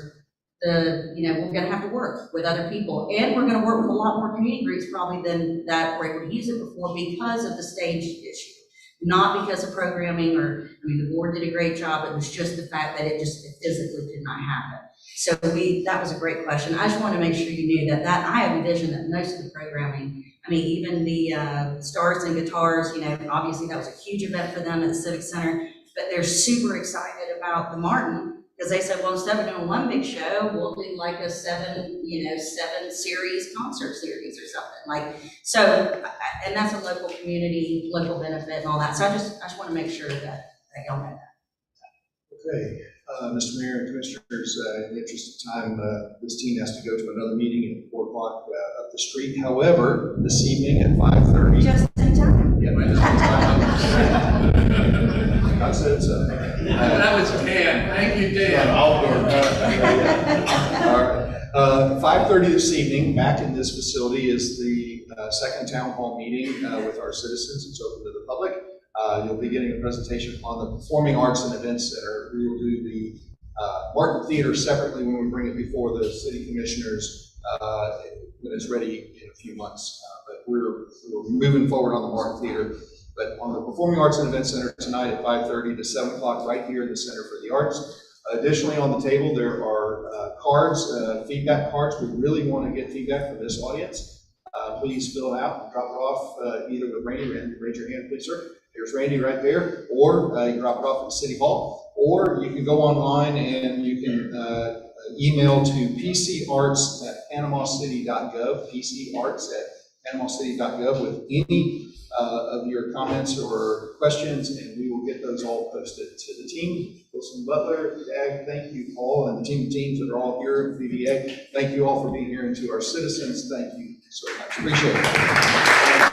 Speaker 7: We're going to have to work with other people, and we're going to work with a lot more community groups probably than that were able to use it before because of the stage issue, not because of programming the board did a great job. It was just the fact that it physically could not happen. So that was a great question. I just want to make sure you knew that I have envisioned that most of the programming, even the Stars and Guitars, obviously that was a huge event for them at the Civic Center, but they're super excited about the Martin. Because they said, well, instead of doing one big show, we'll do like a 7 series concert series or something. And that's a local community, local benefit and all that. So I just want to make sure that y'all know that.
Speaker 1: Okay, Mr. Mayor and Commissioners, in the interest of time, this team has to go to another meeting at 4 o'clock up the street. However, this evening at 5:30.
Speaker 7: Just in time.
Speaker 1: I said so.
Speaker 2: That was Dan. Thank you, Dan.
Speaker 1: All right. 5:30 this evening, back in this facility, is the second town hall meeting with our citizens. It's open to the public. You'll be getting a presentation on the Performing Arts and Events Center. We will do the Martin Theater separately when we bring it before the city commissioners when it's ready in a few months. But we're moving forward on the Martin Theater. But on the Performing Arts and Events Center tonight at 5:30 to 7 o'clock right here in the Center for the Arts. Additionally, on the table, there are cards, feedback cards. We really want to get feedback from this audience. Please fill it out and drop it off either with Randy. Raise your hand, please, sir. There's Randy right there. Or you can drop it off at City Hall. Or you can go online and you can email to pcarts@panamacity.gov, pcarts@panamacity.gov with any of your comments or questions, and we will get those all posted to the team. Wilson Butler, Dag, thank you all, and the teams that are all here, VBA, thank you all for being here, and to our citizens, thank you so much. Appreciate it.